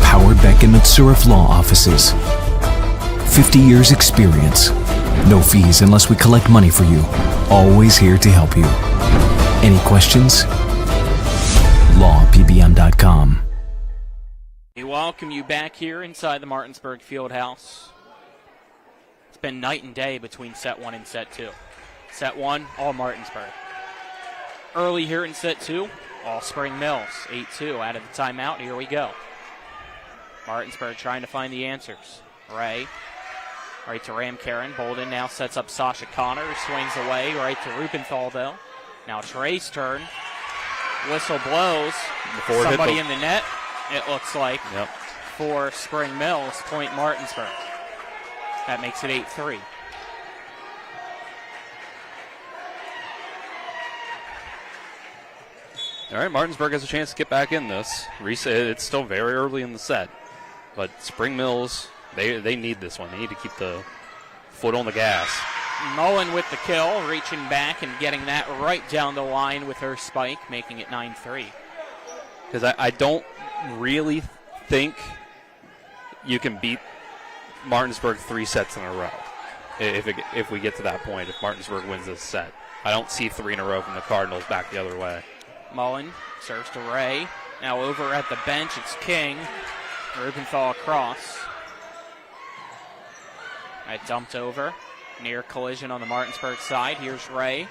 Powered Beck and Matsurif Law Offices. 50 years experience. No fees unless we collect money for you. Always here to help you. Any questions? pbm.com. We welcome you back here inside the Martinsburg Fieldhouse. It's been night and day between set 1 and set 2. Set 1, all Martinsburg. Early here in set 2, all Spring Mills. 8-2 out of the timeout. Here we go. Martinsburg trying to find the answers. Ray, right to Ram Karen. Bolden now sets up Sasha Connor, who swings away. Right to Rubenthal, though. Now it's Ray's turn. Whistle blows. Somebody in the net, it looks like, for Spring Mills. Point Martinsburg. That makes it 8-3. All right, Martinsburg has a chance to get back in this. It's still very early in the set, but Spring Mills, they need this one. They need to keep the foot on the gas. Mullen with the kill, reaching back and getting that right down the line with her spike, making it 9-3. Because I don't really think you can beat Martinsburg 3 sets in a row if we get to that point, if Martinsburg wins this set. I don't see 3 in a row from the Cardinals back the other way. Mullen serves to Ray. Now over at the bench, it's King. Rubenthal across. That dumped over. Near collision on the Martinsburg side. Here's Ray.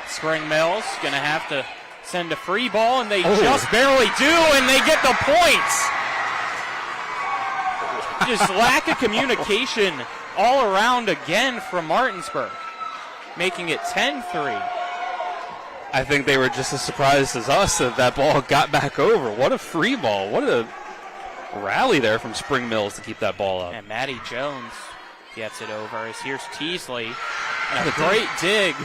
Spring Mills going to have to send a free ball, and they just barely do, and they get the points. Just lack of communication all around again from Martinsburg, making it 10-3. I think they were just as surprised as us that ball got back over. What a free ball. What a rally there from Spring Mills to keep that ball up. And Maddie Jones gets it over. As here's Teasley. And a great dig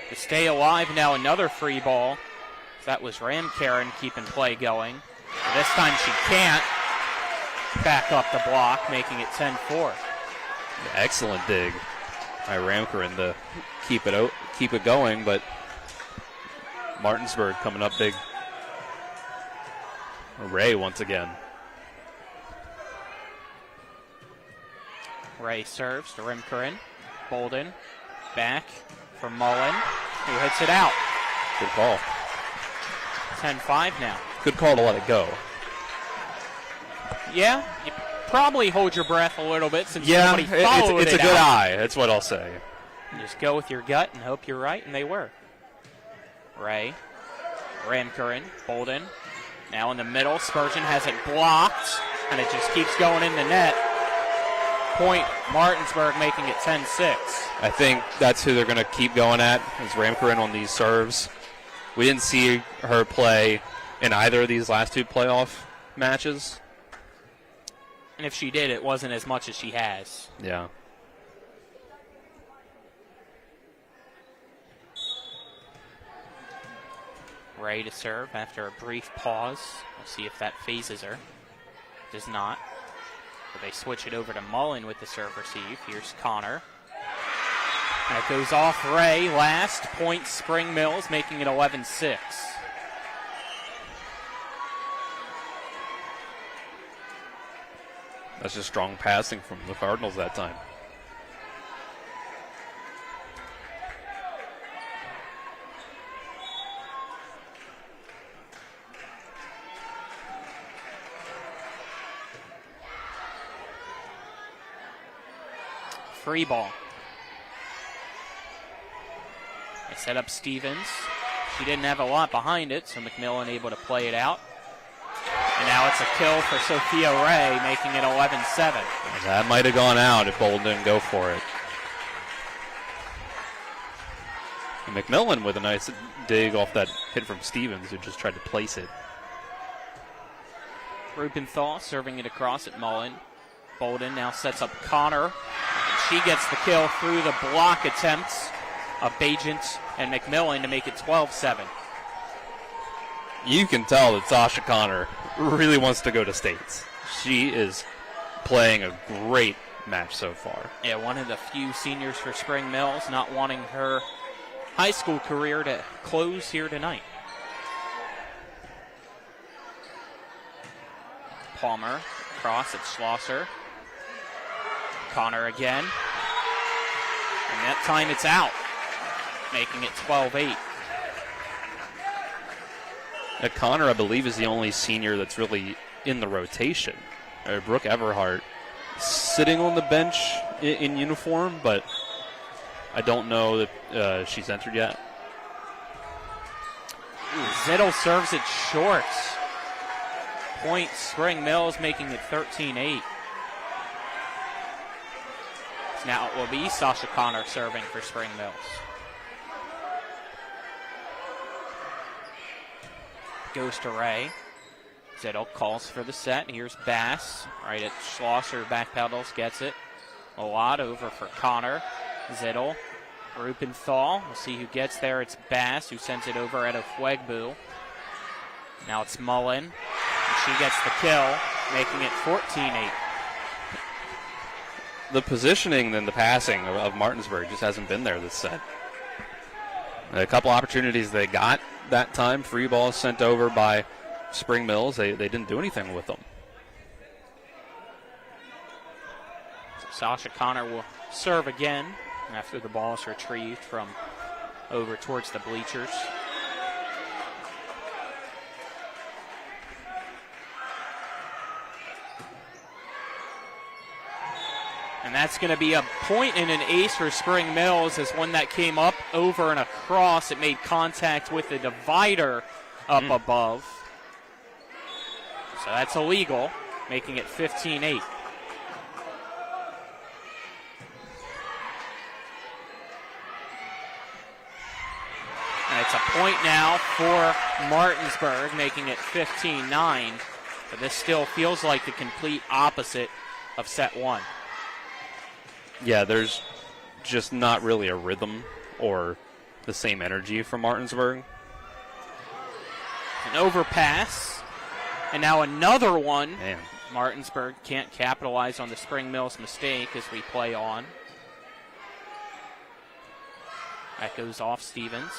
to stay alive. Now another free ball. That was Ram Karen keeping play going. But this time she can't back up the block, making it 10-4. Excellent dig by Ram Karen to keep it going, but Martinsburg coming up big. Ray once again. Ray serves to Rimkarin. Bolden back for Mullen, who hits it out. Good call. 10-5 now. Good call to let it go. Yeah, you probably hold your breath a little bit since Yeah, somebody followed it. It's a good eye. That's what I'll say. Just go with your gut and hope you're right, and they were. Ray, Ramkurin, Bolden. Now in the middle, Spurgeon has it blocked, and it just keeps going in the net. Point Martinsburg, making it 10-6. I think that's who they're going to keep going at, is Ramkurin on these serves. We didn't see her play in either of these last two playoff matches. And if she did, it wasn't as much as she has. Yeah. Ray to serve after a brief pause. We'll see if that phases her. Does not. But they switch it over to Mullen with the serve receive. Here's Connor. That goes off Ray. Last point Spring Mills, making it 11-6. That's just strong passing from the Cardinals that time. Free ball. They set up Stevens. She didn't have a lot behind it, so McMillan able to play it out. And now it's a kill for Sophia Ray, making it 11-7. That might have gone out if Bolden didn't go for it. And McMillan with a nice dig off that hit from Stevens, who just tried to place it. Rubenthal serving it across at Mullen. Bolden now sets up Connor. And she gets the kill through the block attempts of Bajent and McMillan to make it 12-7. You can tell that Sasha Connor really wants to go to States. She is playing a great match so far. Yeah, one of the few seniors for Spring Mills not wanting her high school career to close here tonight. Palmer across at Schlosser. Connor again. And that time it's out, making it 12-8. Connor, I believe, is the only senior that's really in the rotation. Brooke Everhart sitting on the bench in uniform, but I don't know that she's entered yet. Zittle serves it short. Point Spring Mills, making it 13-8. Now it will be Sasha Connor serving for Spring Mills. Goes to Ray. Zittle calls for the set. Here's Bass. Right at Schlosser, back pedals, gets it. A lot over for Connor. Zittle. Rupenthal. We'll see who gets there. It's Bass who sends it over at Fuegbu. Now it's Mullen. And she gets the kill, making it 14-8. The positioning and the passing of Martinsburg just hasn't been there this set. A couple opportunities they got that time. Free balls sent over by Spring Mills. They didn't do anything with them. So Sasha Connor will serve again after the ball is retrieved from over towards the bleachers. And that's going to be a point and an ace for Spring Mills, as when that came up over and across, it made contact with the divider up above. So that's illegal, making it 15-8. And it's a point now for Martinsburg, making it 15-9. But this still feels like the complete opposite of set one. Yeah, there's just not really a rhythm or the same energy from Martinsburg. An overpass. And now another one. Man. Martinsburg can't capitalize on the Spring Mills mistake as we play on. That goes off Stevens.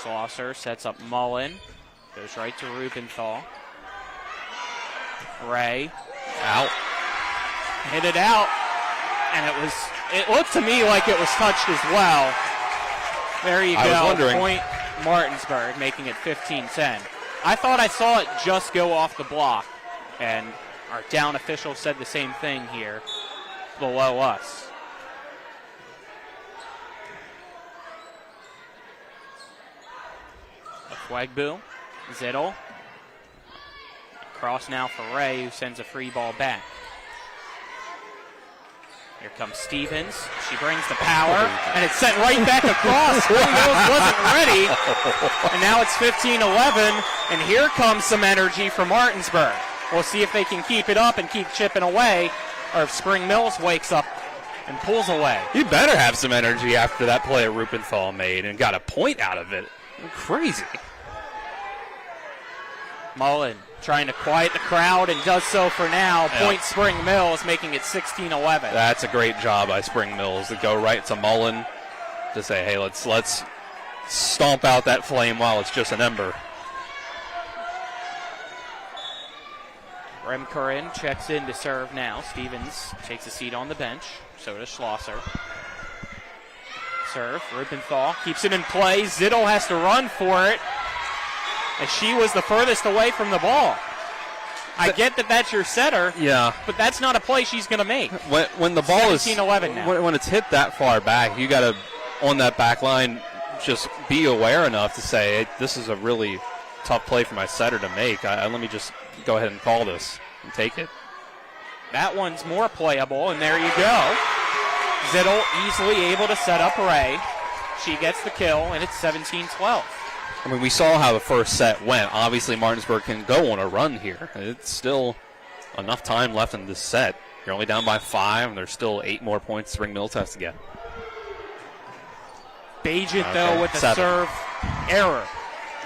Schlosser sets up Mullen. Goes right to Rubenthal. Ray. Out. Hit it out. And it looked to me like it was touched as well. There you go. I was wondering. Point Martinsburg, making it 15-10. I thought I saw it just go off the block. And our down official said the same thing here below us. Fuegbu, Zittle. Cross now for Ray, who sends a free ball back. Here comes Stevens. She brings the power, and it's sent right back across. Spring Mills wasn't ready, and now it's 15-11, and here comes some energy from Martinsburg. We'll see if they can keep it up and keep chipping away, or if Spring Mills wakes up and pulls away. You better have some energy after that play Rupenthal made and got a point out of it. Crazy. Mullen trying to quiet the crowd and does so for now. Point Spring Mills, making it 16-11. That's a great job by Spring Mills to go right to Mullen to say, hey, let's stomp out that flame while it's just an ember. Remkarin checks in to serve now. Stevens takes a seat on the bench. So does Schlosser. Serve. Rubenthal keeps it in play. Zittle has to run for it, as she was the furthest away from the ball. I get that that's your setter, but that's not a play she's going to make. When the ball is 17-11 now. When it's hit that far back, you got to, on that back line, just be aware enough to say, hey, this is a really tough play for my setter to make. Let me just go ahead and call this and take it. That one's more playable, and there you go. Zittle easily able to set up Ray. She gets the kill, and it's 17-12. I mean, we saw how the first set went. Obviously, Martinsburg can go on a run here. It's still enough time left in this set. You're only down by 5, and there's still 8 more points Spring Mills has to get. Bagent, though, with the serve error.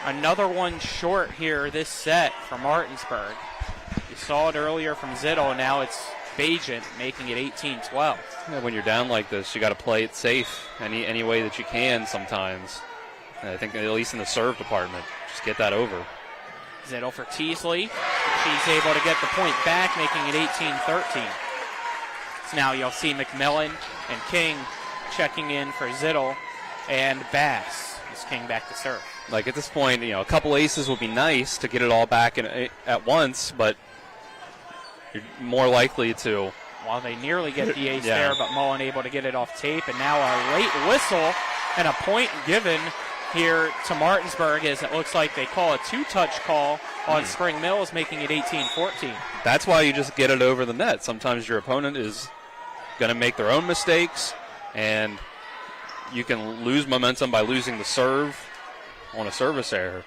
Another one short here this set for Martinsburg. You saw it earlier from Zittle, and now it's Bagent making it 18-12. Yeah, when you're down like this, you got to play it safe any way that you can sometimes. I think at least in the serve department, just get that over. Zittle for Teasley. She's able to get the point back, making it 18-13. So now you'll see McMillan and King checking in for Zittle and Bass. Is King back to serve. Like at this point, a couple aces would be nice to get it all back at once, but you're more likely to. Well, they nearly get the ace there, but Mullen able to get it off tape, and now a late whistle and a point given here to Martinsburg, as it looks like they call a two-touch call on Spring Mills, making it 18-14. That's why you just get it over the net. Sometimes your opponent is going to make their own mistakes, and you can lose momentum by losing the serve on a service error.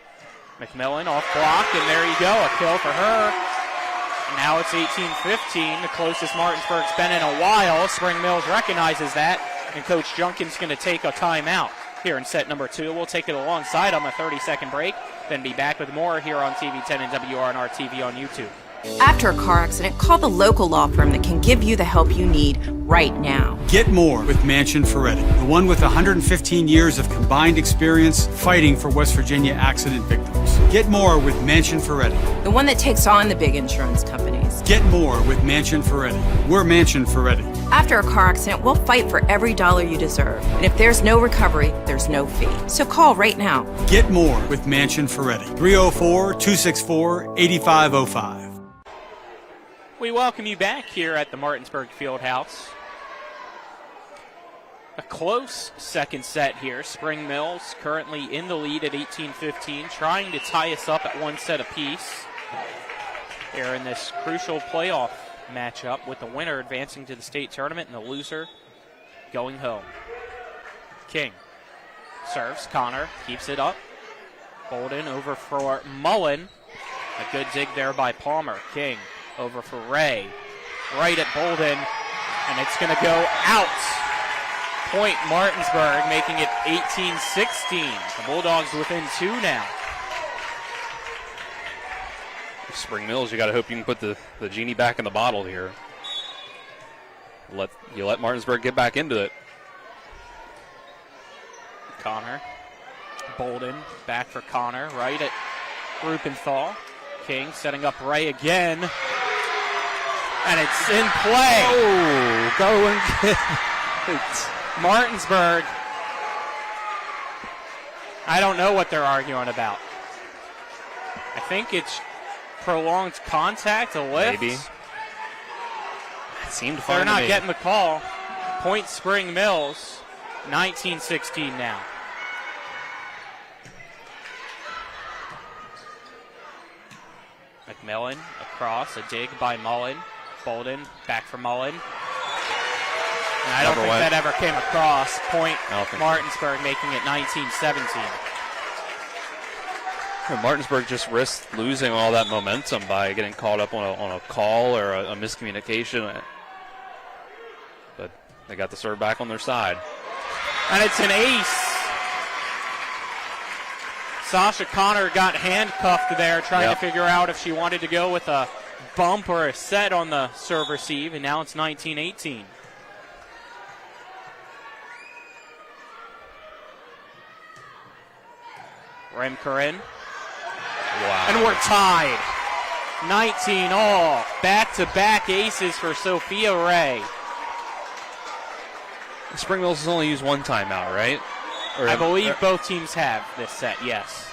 McMillan off block, and there you go, a kill for her. Now it's 18-15, the closest Martinsburg's been in a while. Spring Mills recognizes that, and Coach Junkin's going to take a timeout here in set number 2. We'll take it alongside on a 30-second break, then be back with more here on TV 10 and WRNR TV on YouTube. After a car accident, call the local law firm that can give you the help you need right now. Get more with Mansion Ferretti, the one with 115 years of combined experience fighting for West Virginia accident victims. Get more with Mansion Ferretti. The one that takes on the big insurance companies. Get more with Mansion Ferretti. We're Mansion Ferretti. After a car accident, we'll fight for every dollar you deserve. And if there's no recovery, there's no fee. So call right now. Get more with Mansion Ferretti. 304-264-8505. We welcome you back here at the Martinsburg Fieldhouse. A close second set here. Spring Mills currently in the lead at 18-15, trying to tie us up at one set apiece here in this crucial playoff matchup, with the winner advancing to the state tournament and the loser going home. King serves. Connor keeps it up. Bolden over for Mullen. A good dig there by Palmer. King over for Ray. Right at Bolden, and it's going to go out. Point Martinsburg, making it 18-16. The Bulldogs within 2 now. Spring Mills, you got to hope you can put the genie back in the bottle here. You let Martinsburg get back into it. Connor. Bolden back for Connor, right at Rupenthal. King setting up Ray again. And it's in play. Oh, go and get it. Martinsburg. I don't know what they're arguing about. I think it's prolonged contact, a lift. Maybe. It seemed fine. They're not getting the call. Point Spring Mills, 19-16 now. McMillan across, a dig by Mullen. Bolden back for Mullen. And I don't think that ever came across. Point Martinsburg, making it 19-17. Martinsburg just risked losing all that momentum by getting caught up on a call or a miscommunication. But they got the serve back on their side. And it's an ace. Sasha Connor got handcuffed there, trying to figure out if she wanted to go with a bump or a set on the serve receive, and now it's 19-18. Remkerin. Wow. And we're tied. 19 all. Back-to-back aces for Sophia Ray. Spring Mills has only used one timeout, right? I believe both teams have this set, yes.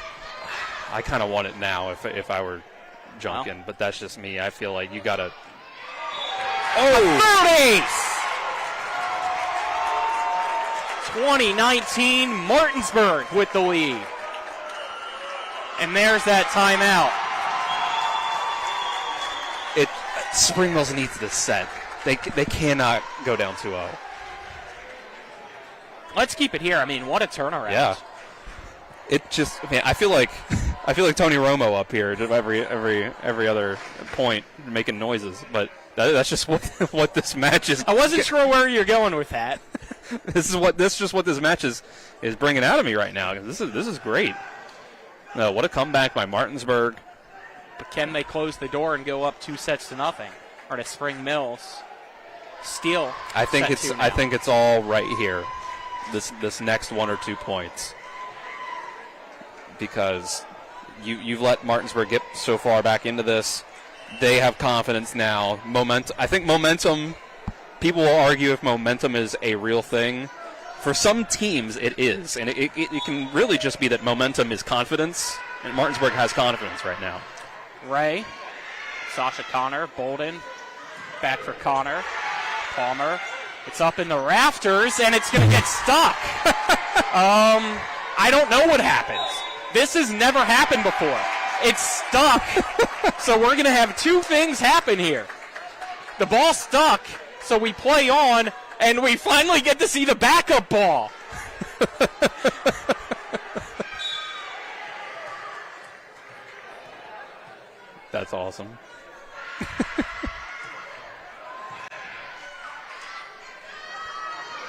I kind of want it now if I were Junkin, but that's just me. I feel like you got to... Oh! Third ace! 2019, Martinsburg with the lead. And there's that timeout. Spring Mills needs this set. They cannot go down 2-0. Let's keep it here. I mean, what a turnaround. Yeah. It just, man, I feel like Tony Romo up here at every other point making noises, but that's just what this match is. I wasn't sure where you're going with that. This is just what this match is bringing out of me right now. This is great. No, what a comeback by Martinsburg. But can they close the door and go up 2-0? Or to Spring Mills steal? I think it's all right here. This next 1 or 2 points, because you've let Martinsburg get so far back into this. They have confidence now. I think momentum. People will argue if momentum is a real thing. For some teams, it is. And it can really just be that momentum is confidence, and Martinsburg has confidence right now. Ray, Sasha Connor, Bolden, back for Connor, Palmer. It's up in the rafters, and it's going to get stuck. I don't know what happens. This has never happened before. It's stuck. So we're going to have two things happen here. The ball's stuck, so we play on, and we finally get to see the backup ball. That's awesome.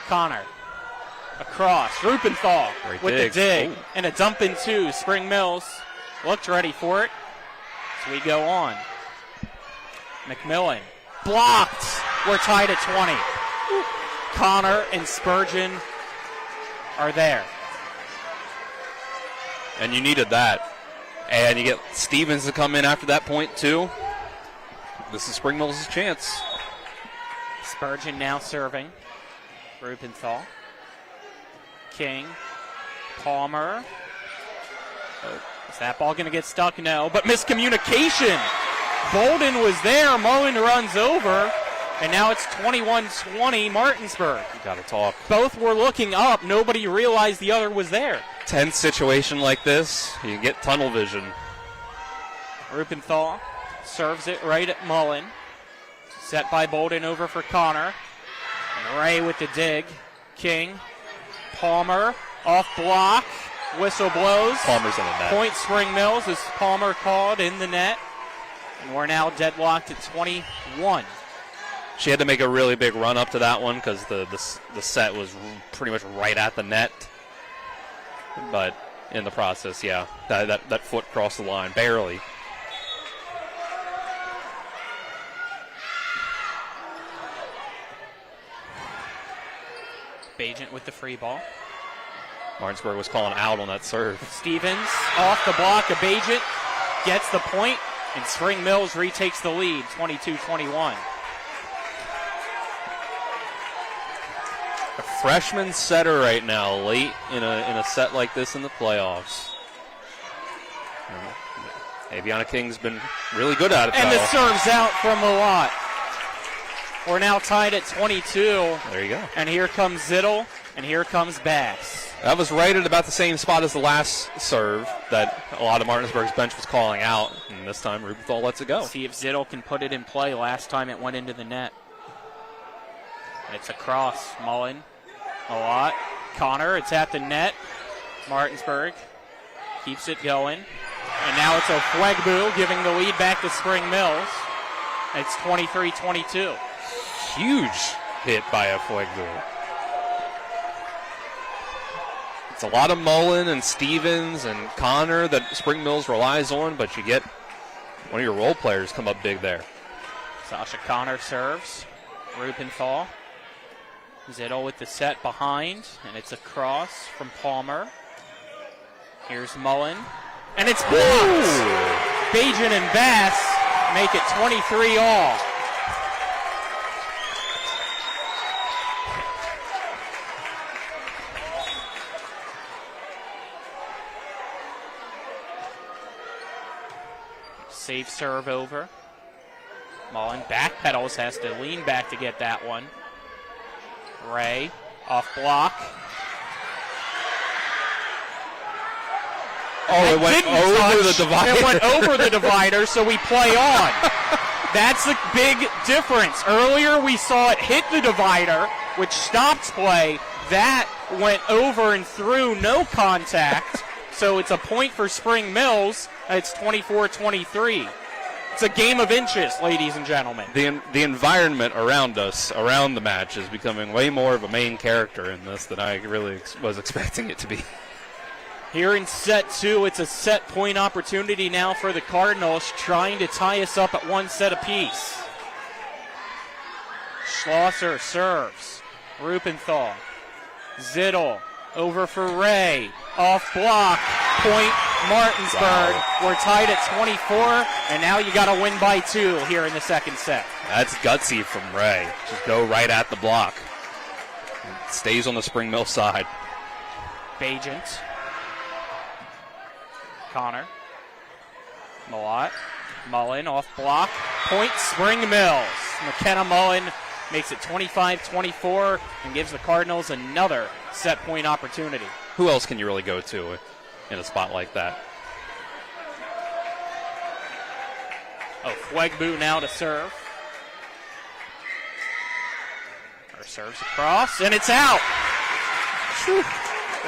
Connor. Across. Rupenthal with the dig. Ooh. And a dump in two. Spring Mills looked ready for it. So we go on. McMillan. Blocked. We're tied at 20. Connor and Spurgeon are there. And you needed that. And you get Stevens to come in after that point, too. This is Spring Mills' chance. Spurgeon now serving. Rupenthal. King. Palmer. Is that ball going to get stuck? No. But miscommunication. Bolden was there. Mullen runs over. And now it's 21-20 Martinsburg. You got to talk. Both were looking up. Nobody realized the other was there. Tense situation like this, you get tunnel vision. Rupenthal serves it right at Mullen. Set by Bolden over for Connor. And Ray with the dig. King. Palmer off block. Whistle blows. Palmer's in the net. Point Spring Mills is Palmer called in the net. And we're now deadlocked at 21. She had to make a really big run up to that one because the set was pretty much right at the net. But in the process, yeah, that foot crossed the line, barely. Bajent with the free ball. Martinsburg was calling out on that serve. Stevens off the block. Bajent gets the point, and Spring Mills retakes the lead, 22-21. A freshman setter right now, late in a set like this in the playoffs. Aviana King's been really good at it, and though. the serve's out from the lot. We're now tied at 22. There you go. And here comes Zittel, and here comes Bass. That was right at about the same spot as the last serve that a lot of Martinsburg's bench was calling out, and this time Rubenthal lets it go. See if Zittel can put it in play. Last time it went into the net. And it's across. Mullen. A lot. Connor, it's at the net. Martinsburg keeps it going. And now it's Ofuegbu giving the lead back to Spring Mills. It's 23-22. Huge hit by Ofuegbu. It's a lot of Mullen and Stevens and Connor that Spring Mills relies on, but you get one of your role players come up big there. Sasha Connor serves. Rupenthal. Zittel with the set behind, and it's a cross from Palmer. Here's Mullen, and it's blocked. Bajent and Bass make it 23-all. Safe serve over. Mullen backpedals, has to lean back to get that one. Ray off block. Oh, it went over the divider. It went over the divider, so we play on. That's a big difference. Earlier we saw it hit the divider, which stopped play. That went over and through, no contact. So it's a point for Spring Mills. It's 24-23. It's a game of inches, ladies and gentlemen. The environment around us, around the match, is becoming way more of a main character in this than I really was expecting it to be. Here in set two, it's a set point opportunity now for the Cardinals, trying to tie us up at one set apiece. Schlosser serves. Rupenthal. Zittel over for Ray. Off block. Point Martinsburg. Wow. We're tied at 24, and now you got to win by 2 here in the second set. That's gutsy from Ray. Just go right at the block. stays on the Spring Mill side. Bajent. Connor. Malott. Mullen off block. Point Spring Mills. McKenna Mullen makes it 25-24 and gives the Cardinals another set point opportunity. Who else can you really go to in a spot like that? Oh, Fwegbu now to serve. Her serves across, and it's out. Whew.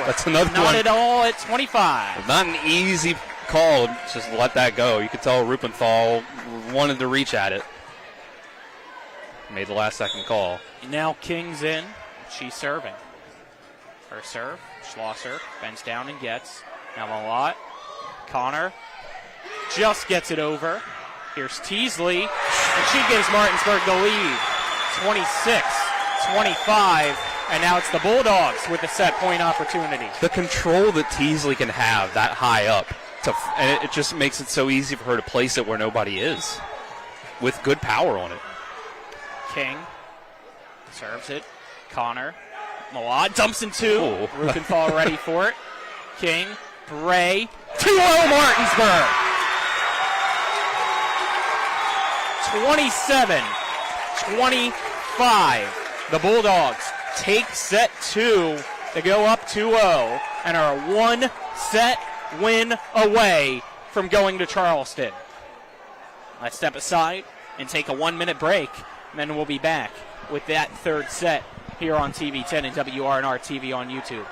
That's another one. Not at all at 25. Not an easy call. Just let that go. You could tell Rupenthal wanted to reach at it. Made the last second call. Now King's in. She's serving. Her serve. Schlosser bends down and gets. Now Malott. Connor just gets it over. Here's Teasley. And she gives Martinsburg the lead. 26-25. And now it's the Bulldogs with the set point opportunity. The control that Teasley can have that high up, and it just makes it so easy for her to place it where nobody is, with good power on it. King serves it. Connor. Malott dumps in two. Oh. Rupenthal ready for it. King. Bray. 2-0 Martinsburg. 27-25. The Bulldogs take set two to go up 2-0 and are a one-set win away from going to Charleston. Let's step aside and take a 1-minute break, and then we'll be back with that third set here on TV10 and WRNR TV on YouTube.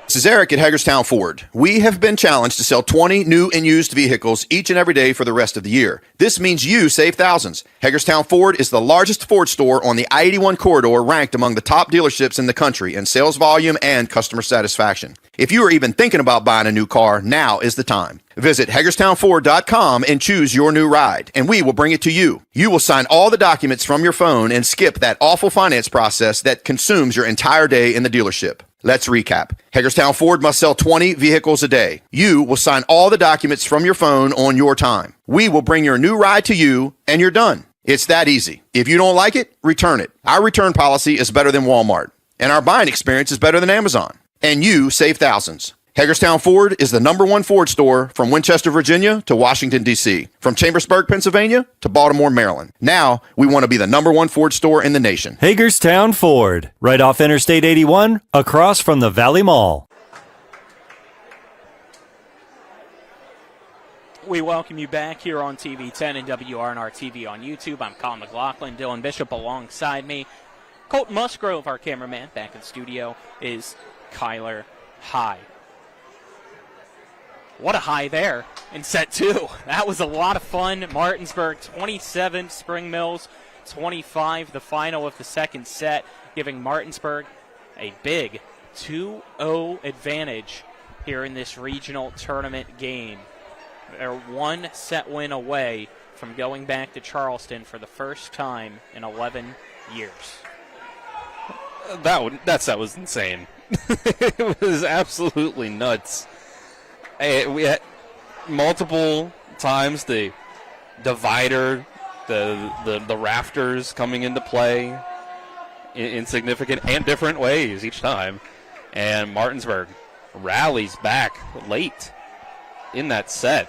This is Eric at Hagerstown Ford. We have been challenged to sell 20 new and used vehicles each and every day for the rest of the year. This means you save thousands. Hagerstown Ford is the largest Ford store on the I-81 corridor, ranked among the top dealerships in the country in sales volume and customer satisfaction. If you are even thinking about buying a new car, now is the time. Visit HagerstownFord.com and choose your new ride, and we will bring it to you. You will sign all the documents from your phone and skip that awful finance process that consumes your entire day in the dealership. Let's recap. Hagerstown Ford must sell 20 vehicles a day. You will sign all the documents from your phone on your time. We will bring your new ride to you, and you're done. It's that easy. If you don't like it, return it. Our return policy is better than Walmart, and our buying experience is better than Amazon. And you save thousands. Hagerstown Ford is the #1 Ford store from Winchester, Virginia to Washington, D.C., from Chambersburg, Pennsylvania to Baltimore, Maryland. Now, we want to be the #1 Ford store in the nation. Hagerstown Ford, right off Interstate 81, across from the Valley Mall. We welcome you back here on TV10 and WRNR TV on YouTube. I'm Colin McLaughlin, Dylan Bishop alongside me. Colton Musgrove, our cameraman, back in studio, is Kyler High. What a high there in set two. That was a lot of fun. Martinsburg 27, Spring Mills 25, the final of the second set, giving Martinsburg a big 2-0 advantage here in this regional tournament game. They're one set win away from going back to Charleston for the first time in 11 years. That set was insane. It was absolutely nuts. We had multiple times the divider, the rafters coming into play in significant and different ways each time. And Martinsburg rallies back late in that set,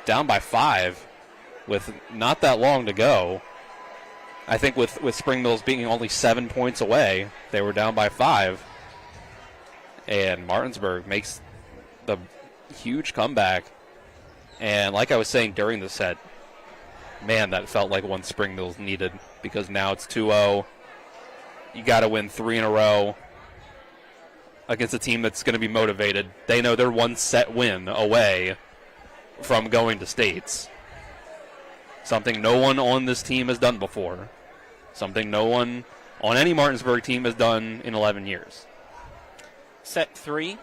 down by 5 with not that long to go. I think with Spring Mills being only 7 points away, they were down by 5. And Martinsburg makes the huge comeback. And like I was saying during the set, man, that felt like one Spring Mills needed, because now it's 2-0. You got to win 3 in a row against a team that's going to be motivated. They know they're one set win away from going to states. Something no one on this team has done before. Something no one on any Martinsburg team has done in 11 years. Set 3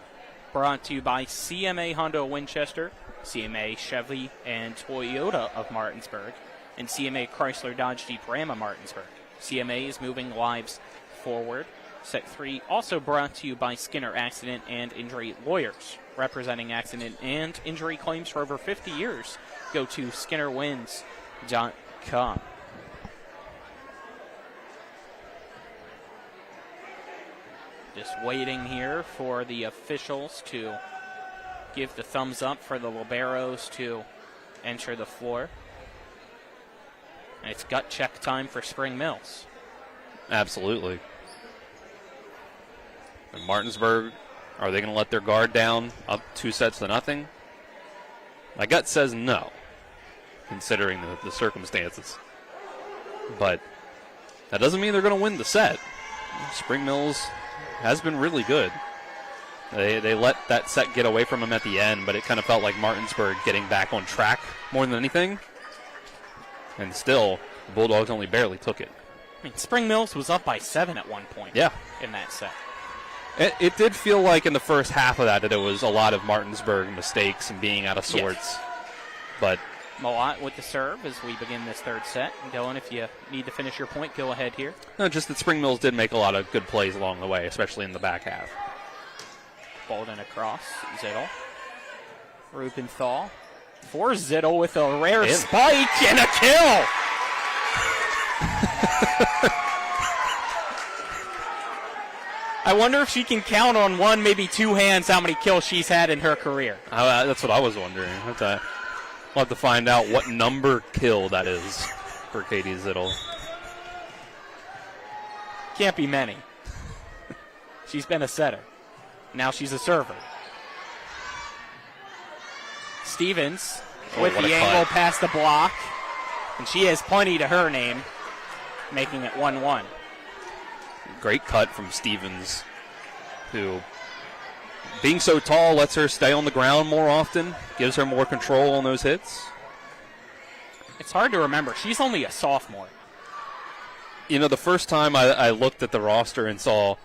brought to you by CMA Honda Winchester, CMA Chevy and Toyota of Martinsburg, and CMA Chrysler Dodge Jeep Ram of Martinsburg. CMA is moving lives forward. Set 3 also brought to you by Skinner Accident and Injury Lawyers, representing accident and injury claims for over 50 years. Go to skinnerwins.com. Just waiting here for the officials to give the thumbs up for the liberos to enter the floor. And it's gut check time for Spring Mills. Absolutely. And Martinsburg, are they going to let their guard down up 2-0? My gut says no, considering the circumstances. But that doesn't mean they're going to win the set. Spring Mills has been really good. They let that set get away from them at the end, but it kind of felt like Martinsburg getting back on track more than anything. And still, the Bulldogs only barely took it. I mean, Spring Mills was up by 7 at one point in that set. It did feel like in the first half of that it was a lot of Martinsburg mistakes and being out of sorts. Yes. But Moat with the serve as we begin this third set. Dylan, if you need to finish your point, go ahead here. No, just that Spring Mills did make a lot of good plays along the way, especially in the back half. Bolden across, Zittel. Rubenthal for Zittel with a rare spike and a kill! I wonder if she can count on one, maybe two hands how many kills she's had in her career. That's what I was wondering. We'll have to find out what number kill that is for Katie Zittel. Can't be many. She's been a setter. Now she's a server. Stevens with the angle past the block. And she has plenty to her name, making it 1-1. Great cut from Stevens, who, being so tall, lets her stay on the ground more often, gives her more control on those hits. It's hard to remember. She's only a sophomore. You know, the first time I looked at the roster and saw,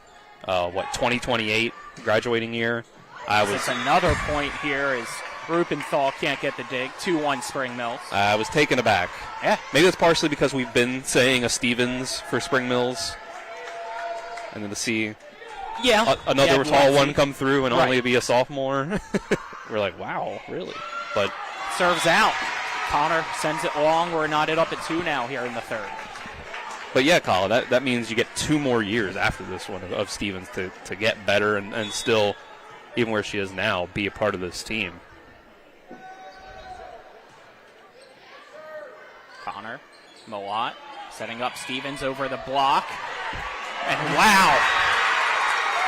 2028 graduating year, It's another point here as Rubenthal can't get the dig. 2-1 Spring Mills. I was taken aback. Yeah. Maybe that's partially because we've been saying a Stevens for Spring Mills. And then to see another tall one come through and only be a sophomore. We're like, wow, really? But serves out. Connor sends it long. We're knotted up at 2 now here in the third. But yeah, Colin, that means you get 2 more years after this one of Stevens to get better and still, even where she is now, be a part of this team. Connor, Moat, setting up Stevens over the block. And wow,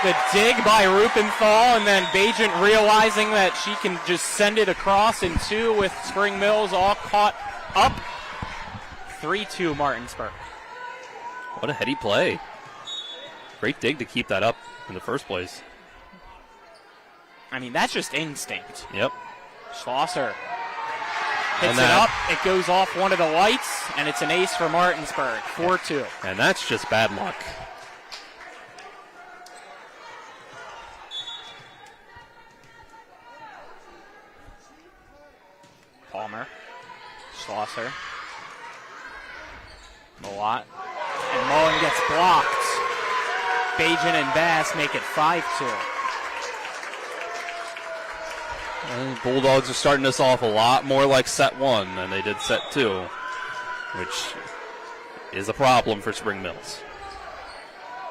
the dig by Rubenthal, and then Bajent realizing that she can just send it across in 2 with Spring Mills all caught up. 3-2 Martinsburg. What a heady play. Great dig to keep that up in the first place. I mean, that's just instinct. Yep. Schlosser hits it up. It goes off one of the lights, and it's an ace for Martinsburg. 4-2. And that's just bad luck. Palmer, Schlosser, Moat, and Mullen gets blocked. Bajent and Bass make it 5-2. And Bulldogs are starting this off a lot more like set 1 than they did set 2, which is a problem for Spring Mills.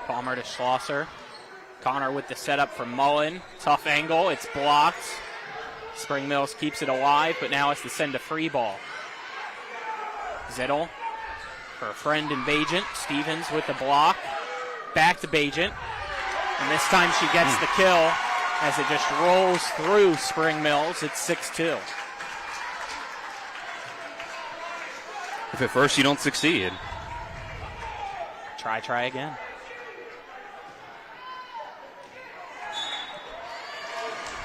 Palmer to Schlosser. Connor with the setup from Mullen. Tough angle, it's blocked. Spring Mills keeps it alive, but now has to send a free ball. Zittel for a friend in Bajent. Stevens with the block. Back to Bajent. And this time she gets the kill as it just rolls through Spring Mills. It's 6-2. If at first you don't succeed, try again.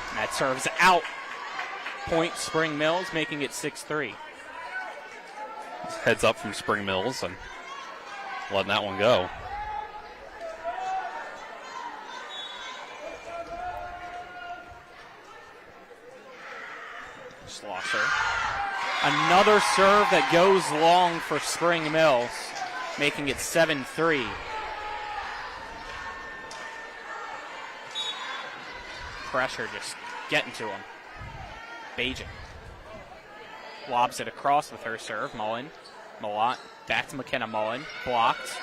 And that serves out. Point Spring Mills, making it 6-3. Heads up from Spring Mills and letting that one go. Schlosser. Another serve that goes long for Spring Mills, making it 7-3. Pressure just getting to him. Bajent lobs it across with her serve. Mullen, Moat, back to McKenna Mullen, blocked.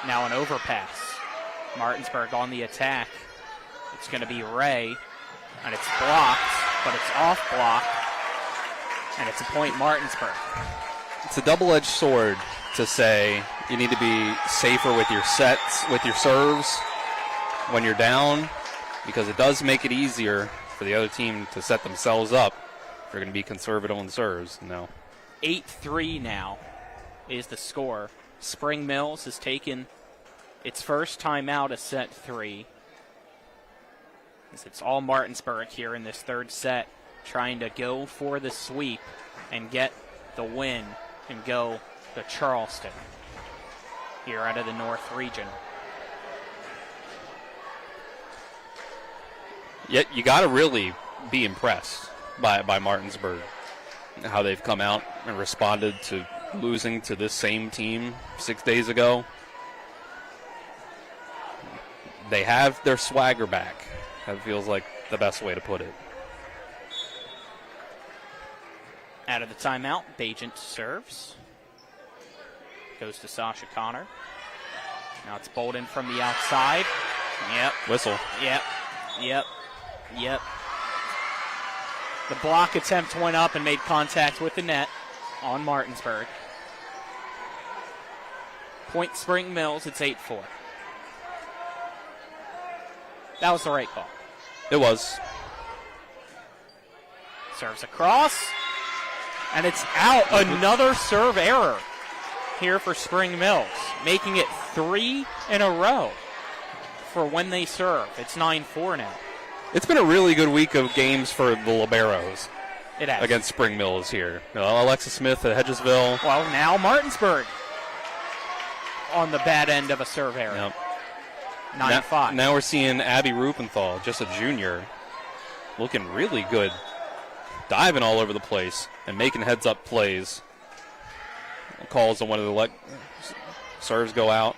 Now an overpass. Martinsburg on the attack. It's going to be Ray, and it's blocked, but it's off block, and it's a point Martinsburg. It's a double-edged sword to say you need to be safer with your sets, with your serves when you're down, because it does make it easier for the other team to set themselves up if they're going to be conservative on serves. No. 8-3 now is the score. Spring Mills has taken its first time out of set 3. It's all Martinsburg here in this third set, trying to go for the sweep and get the win and go to Charleston here out of the North region. Yet you got to really be impressed by Martinsburg, how they've come out and responded to losing to this same team 6 days ago. They have their swagger back. That feels like the best way to put it. Out of the timeout, Bajent serves. Goes to Sasha Connor. Now it's Bolden from the outside. Yep. Whistle. Yep. The block attempt went up and made contact with the net on Martinsburg. Point Spring Mills, it's 8-4. That was the right call. It was. Serves across, and it's out. Another serve error here for Spring Mills, making it 3 in a row for when they serve. It's 9-4 now. It's been a really good week of games for the Liberos. It has. Against Spring Mills here. Alexis Smith at Hedgesville. Well, now Martinsburg on the bad end of a serve error. Yep. 9-5. Now we're seeing Abby Rupenthal, just a junior, looking really good, diving all over the place and making heads-up plays. Calls on one of the serves go out.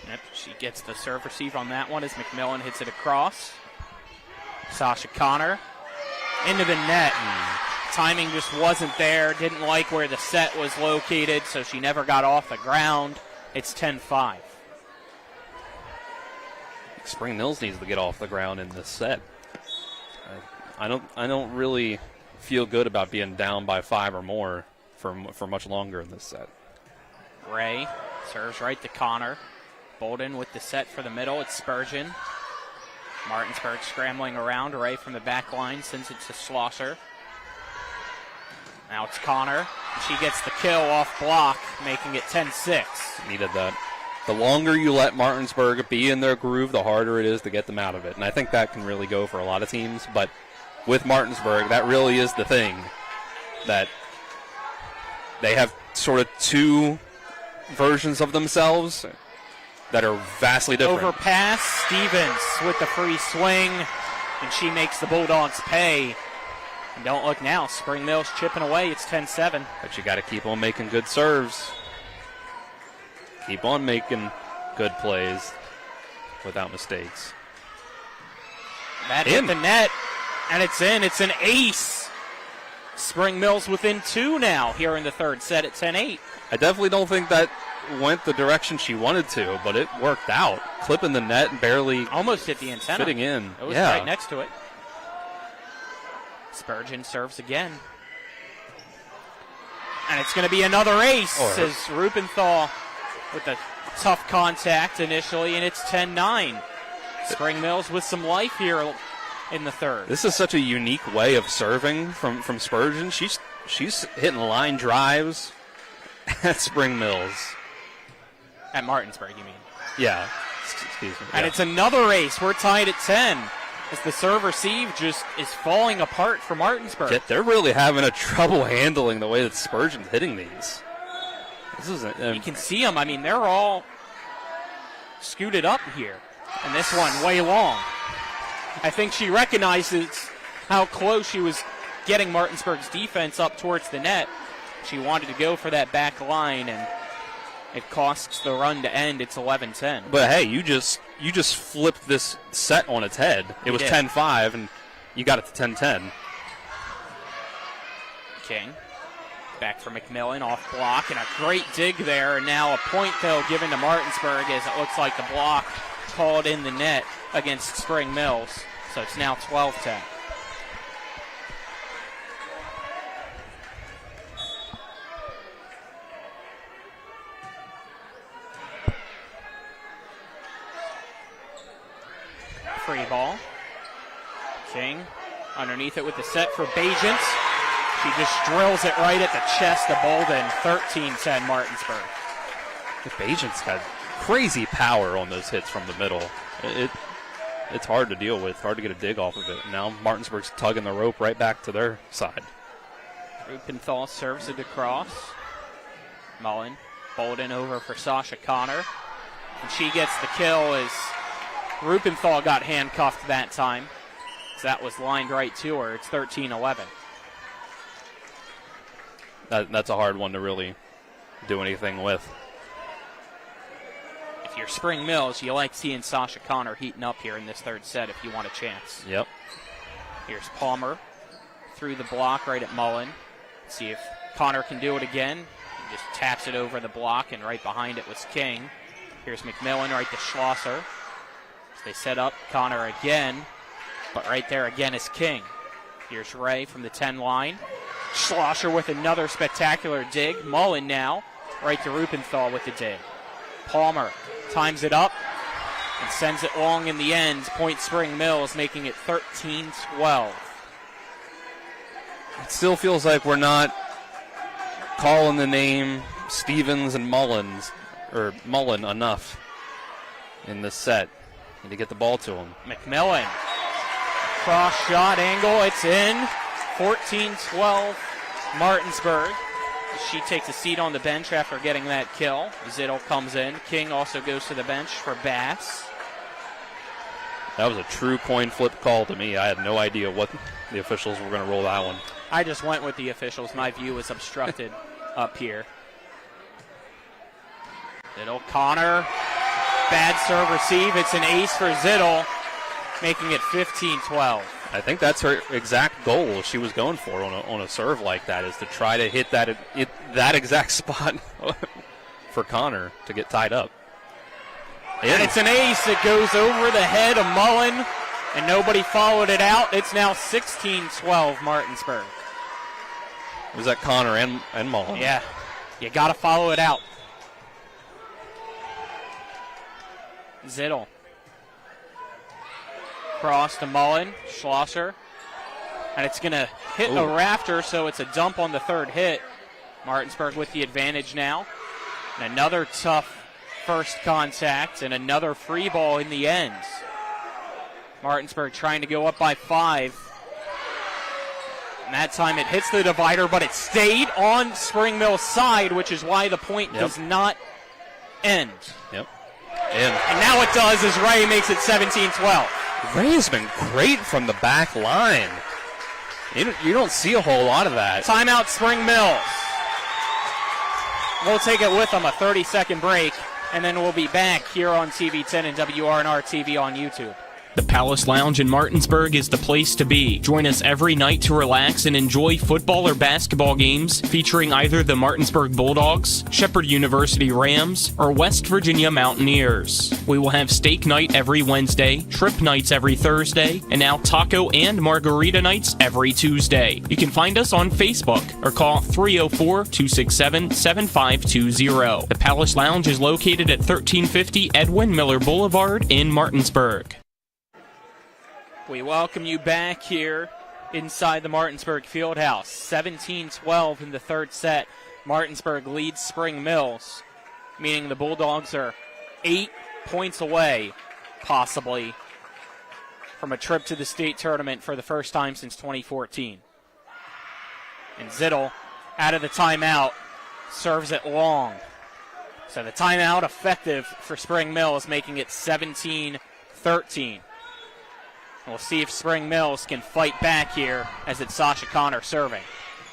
Yep, she gets the serve receive on that one as McMillan hits it across. Sasha Connor into the net. Timing just wasn't there. Didn't like where the set was located, so she never got off the ground. It's 10-5. Spring Mills needs to get off the ground in this set. I don't really feel good about being down by 5 or more for much longer in this set. Ray serves right to Connor. Bolden with the set for the middle. It's Spurgeon. Martinsburg scrambling around. Ray from the back line sends it to Schlosser. Now it's Connor. She gets the kill off block, making it 10-6. Needed that. The longer you let Martinsburg be in their groove, the harder it is to get them out of it. And I think that can really go for a lot of teams. But with Martinsburg, that really is the thing, that they have sort of two versions of themselves that are vastly different. Overpass, Stevens with the free swing, and she makes the Bulldogs pay. And don't look now, Spring Mills chipping away. It's 10-7. But you got to keep on making good serves. Keep on making good plays without mistakes. That hit the net, and it's in. It's an ace. Spring Mills within 2 now here in the third set at 10-8. I definitely don't think that went the direction she wanted to, but it worked out. Clipping the net and barely almost hit the antenna. Fitting in. It was right next to it. Spurgeon serves again. And it's going to be another ace as Rupenthal with a tough contact initially, and it's 10-9. Spring Mills with some life here in the third. This is such a unique way of serving from Spurgeon. She's hitting line drives at Spring Mills. At Martinsburg, you mean? Yeah. Excuse me. And it's another ace. We're tied at 10 as the serve receive just is falling apart for Martinsburg. Yeah, they're really having a trouble handling the way that Spurgeon's hitting these. This is you can see them. I mean, they're all scooted up here. And this one way long. I think she recognizes how close she was getting Martinsburg's defense up towards the net. She wanted to go for that back line, and it costs the run to end. It's 11-10. But hey, you just flipped this set on its head. It was 10-5, and you got it to 10-10. King back for McMillan off block, and a great dig there. And now a point, though, given to Martinsburg as it looks like the block called in the net against Spring Mills, so it's now 12-10. Free ball. King underneath it with the set for Bajent. She just drills it right at the chest of Bolden. 13-10 Martinsburg. The Bajent's got crazy power on those hits from the middle. It's hard to deal with, hard to get a dig off of it. Now Martinsburg's tugging the rope right back to their side. Rupenthal serves it across. Mullen, Bolden over for Sasha Connor. And she gets the kill as Rupenthal got handcuffed that time. So that was lined right to her. It's 13-11. That's a hard one to really do anything with. If you're Spring Mills, you like seeing Sasha Connor heating up here in this third set if you want a chance. Yep. Here's Palmer through the block right at Mullen. See if Connor can do it again. He just taps it over the block, and right behind it was King. Here's McMillan right to Schlosser. So they set up Connor again, but right there again is King. Here's Ray from the 10 line. Schlosser with another spectacular dig. Mullen now right to Rupenthal with the dig. Palmer times it up and sends it long in the end. Point Spring Mills, making it 13-12. It still feels like we're not calling the name Stevens and Mullen enough in this set. Need to get the ball to him. McMillan, cross shot angle, it's in. 14-12 Martinsburg. She takes a seat on the bench after getting that kill. Zittel comes in. King also goes to the bench for Bass. That was a true coin flip call to me. I had no idea what the officials were going to roll that one. I just went with the officials. My view was obstructed up here. Zittel, Connor. Bad serve receive. It's an ace for Zittel, making it 15-12. I think that's her exact goal she was going for on a serve like that, is to try to hit that exact spot for Connor to get tied up. And it's an ace. It goes over the head of Mullen, and nobody followed it out. It's now 16-12 Martinsburg. Was that Connor and Mullen? Yeah, you got to follow it out. Zittel. Cross to Mullen, Schlosser, and it's going to hit a rafter, so it's a dump on the third hit. Martinsburg with the advantage now. And another tough first contact, and another free ball in the end. Martinsburg trying to go up by 5. And that time it hits the divider, but it stayed on Spring Mill's side, which is why the point does not end. Yep. And now it does as Ray makes it 17-12. Ray has been great from the back line. You don't see a whole lot of that. Timeout, Spring Mills. We'll take it with them, a 30-second break, and then we'll be back here on TV10 and WRNR TV on YouTube. The Palace Lounge in Martinsburg is the place to be. Join us every night to relax and enjoy football or basketball games featuring either the Martinsburg Bulldogs, Shepherd University Rams, or West Virginia Mountaineers. We will have steak night every Wednesday, trip nights every Thursday, and now taco and margarita nights every Tuesday. You can find us on Facebook or call 304-267-7520. The Palace Lounge is located at 1350 Edwin Miller Boulevard in Martinsburg. We welcome you back here inside the Martinsburg Fieldhouse. 17-12 in the third set. Martinsburg leads Spring Mills, meaning the Bulldogs are 8 points away, possibly, from a trip to the state tournament for the first time since 2014. And Zittel, out of the timeout, serves it long. So the timeout effective for Spring Mills, making it 17-13. We'll see if Spring Mills can fight back here as it's Sasha Connor serving.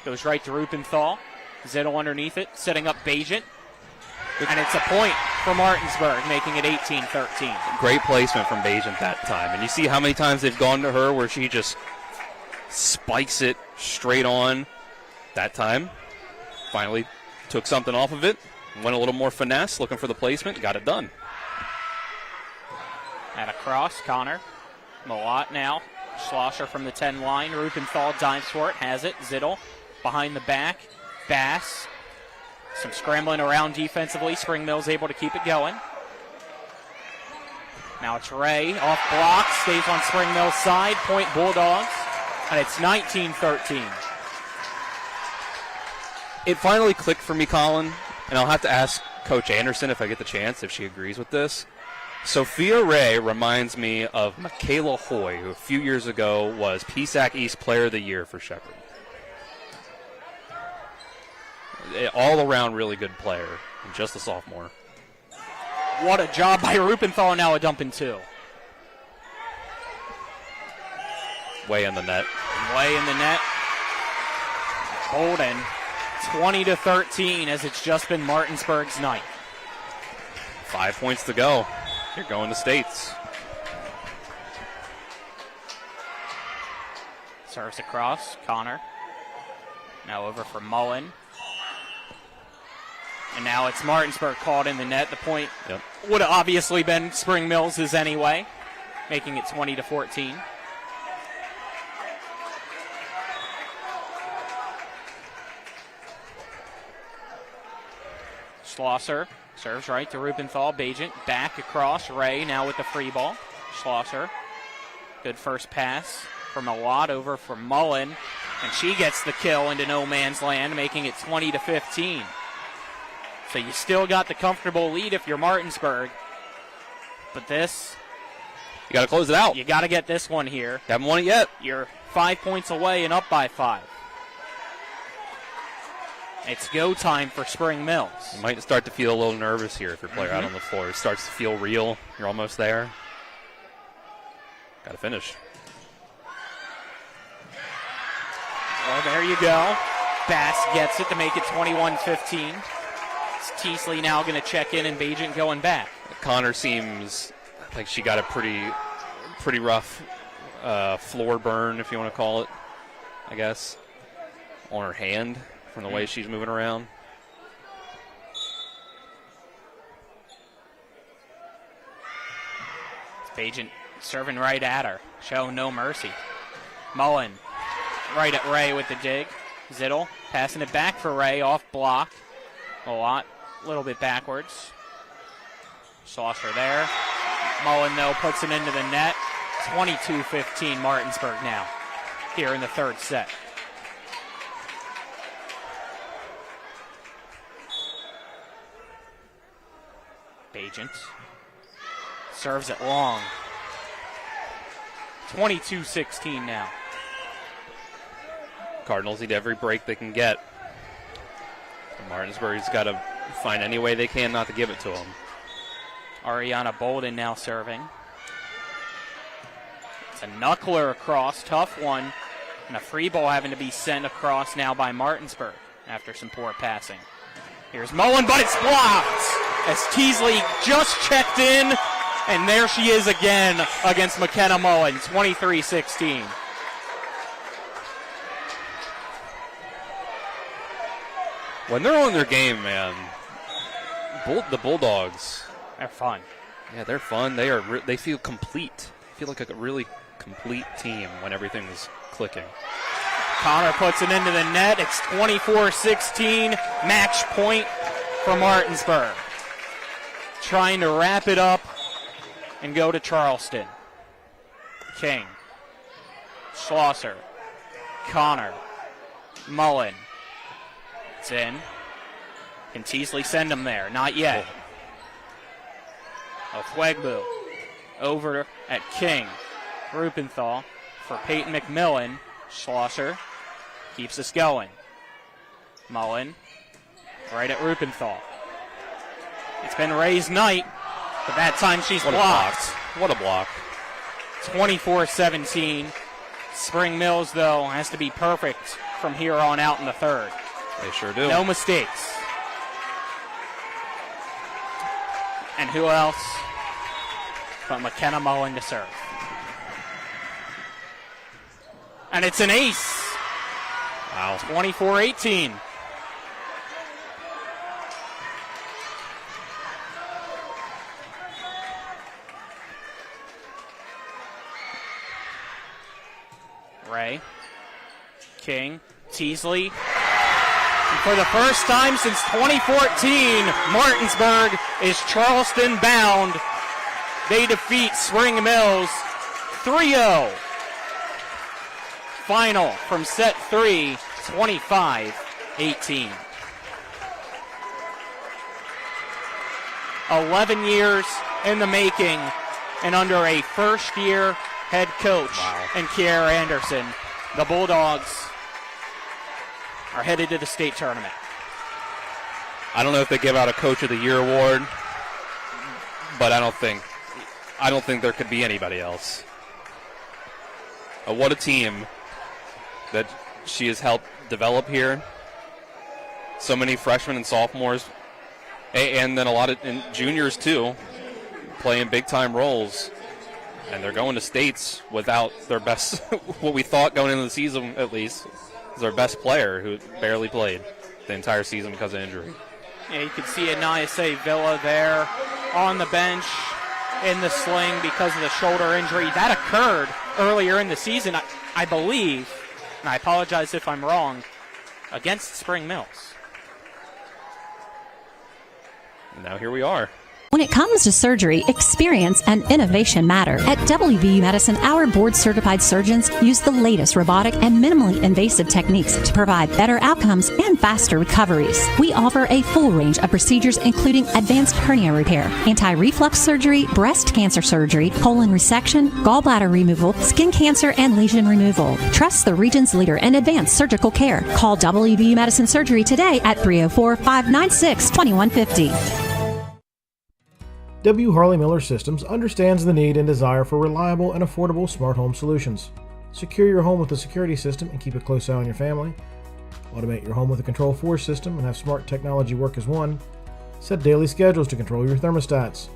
Goes right to Rupenthal. Zittel underneath it, setting up Bajent. And it's a point for Martinsburg, making it 18-13. Great placement from Bajent that time. And you see how many times they've gone to her where she just spikes it straight on. That time, finally took something off of it, went a little more finesse, looking for the placement, got it done. At a cross, Connor. Malott now. Schlosser from the 10 line. Rupenthal dives for it. Has it. Zittel behind the back. Bass. Some scrambling around defensively. Spring Mills able to keep it going. Now it's Ray. Off block. Stays on Spring Mills' side. Point Bulldogs. And it's 19-13. It finally clicked for me, Colin, and I'll have to ask Coach Anderson if I get the chance, if she agrees with this. Sophia Ray reminds me of Michaela Hoy, who a few years ago was PSAC East Player of the Year for Shepherd. All-around really good player, and just a sophomore. What a job by Rupenthal, now a dump in 2. Way in the net. Way in the net. Bolden, 20-13, as it's just been Martinsburg's night. 5 points to go. You're going to States. Serves across, Connor. Now over for Mullen. And now it's Martinsburg caught in the net. The point would have obviously been Spring Mills' anyway, making it 20-14. Schlosser serves right to Rupenthal. Bajent back across. Ray now with the free ball. Schlosser. Good first pass from Malott over for Mullen. And she gets the kill into no man's land, making it 20-15. So you still got the comfortable lead if you're Martinsburg. But this, you got to close it out. You got to get this one here. Haven't won it yet. You're 5 points away and up by 5. It's go time for Spring Mills. You might start to feel a little nervous here if your player out on the floor. It starts to feel real. You're almost there. Got to finish. Well, there you go. Bass gets it to make it 21-15. It's Teasley now going to check in and Bajent going back. Connor seems like she got a pretty rough floor burn, if you want to call it, I guess, on her hand from the way she's moving around. Bajent serving right at her, showing no mercy. Mullen right at Ray with the dig. Zittel passing it back for Ray, off block. A little bit backwards. Schlosser there. Mullen, though, puts it into the net. 22-15 Martinsburg now, here in the third set. Bajent serves it long. 22-16 now. Cardinals need every break they can get. Martinsburg's got to find any way they can not to give it to them. Ariana Bolden now serving. It's a knuckler across, tough one. And a free ball having to be sent across now by Martinsburg after some poor passing. Here's Mullen, but it's blocked as Teasley just checked in, and there she is again against McKenna Mullen, 23-16. When they're on their game, man, the Bulldogs, they're fun. Yeah, they're fun. They feel complete. They feel like a really complete team when everything's clicking. Connor puts it into the net. It's 24-16. Match point for Martinsburg. Trying to wrap it up and go to Charleston. King. Schlosser. Connor. Mullen. It's in. Can Teasley send him there? Not yet. Ofuegbu over at King. Rupenthal for Peyton McMillan. Schlosser keeps us going. Mullen right at Rupenthal. It's been Ray's night, but that time she's blocked. What a block. 24-17. Spring Mills, though, has to be perfect from here on out in the third. They sure do. No mistakes. And who else but McKenna Mullen to serve. And it's an ace. Wow. 24-18. Ray, King, Teasley. And for the first time since 2014, Martinsburg is Charleston bound. They defeat Spring Mills 3-0. Final from set 3, 25-18. 11 years in the making, and under a first-year head coach and Kiara Anderson, the Bulldogs are headed to the state tournament. I don't know if they give out a Coach of the Year award, but I don't think there could be anybody else. What a team that she has helped develop here. So many freshmen and sophomores, and then a lot of juniors too, playing big-time roles. And they're going to states without their best, what we thought going into the season at least, is their best player who barely played the entire season because of injury. Yeah, you can see Anayase Villa there on the bench in the sling because of the shoulder injury. That occurred earlier in the season, I believe, and I apologize if I'm wrong, against Spring Mills. And now here we are. When it comes to surgery, experience and innovation matter. At WVU Medicine, our board-certified surgeons use the latest robotic and minimally invasive techniques to provide better outcomes and faster recoveries. We offer a full range of procedures including advanced hernia repair, anti-reflux surgery, breast cancer surgery, colon resection, gallbladder removal, skin cancer, and lesion removal. Trust the region's leader in advanced surgical care. Call WVU Medicine Surgery today at 304-596-2150. W. Harley Miller Systems understands the need and desire for reliable and affordable smart home solutions. Secure your home with a security system and keep a close eye on your family. Automate your home with a Control4 system and have smart technology work as one. Set daily schedules to control your thermostats.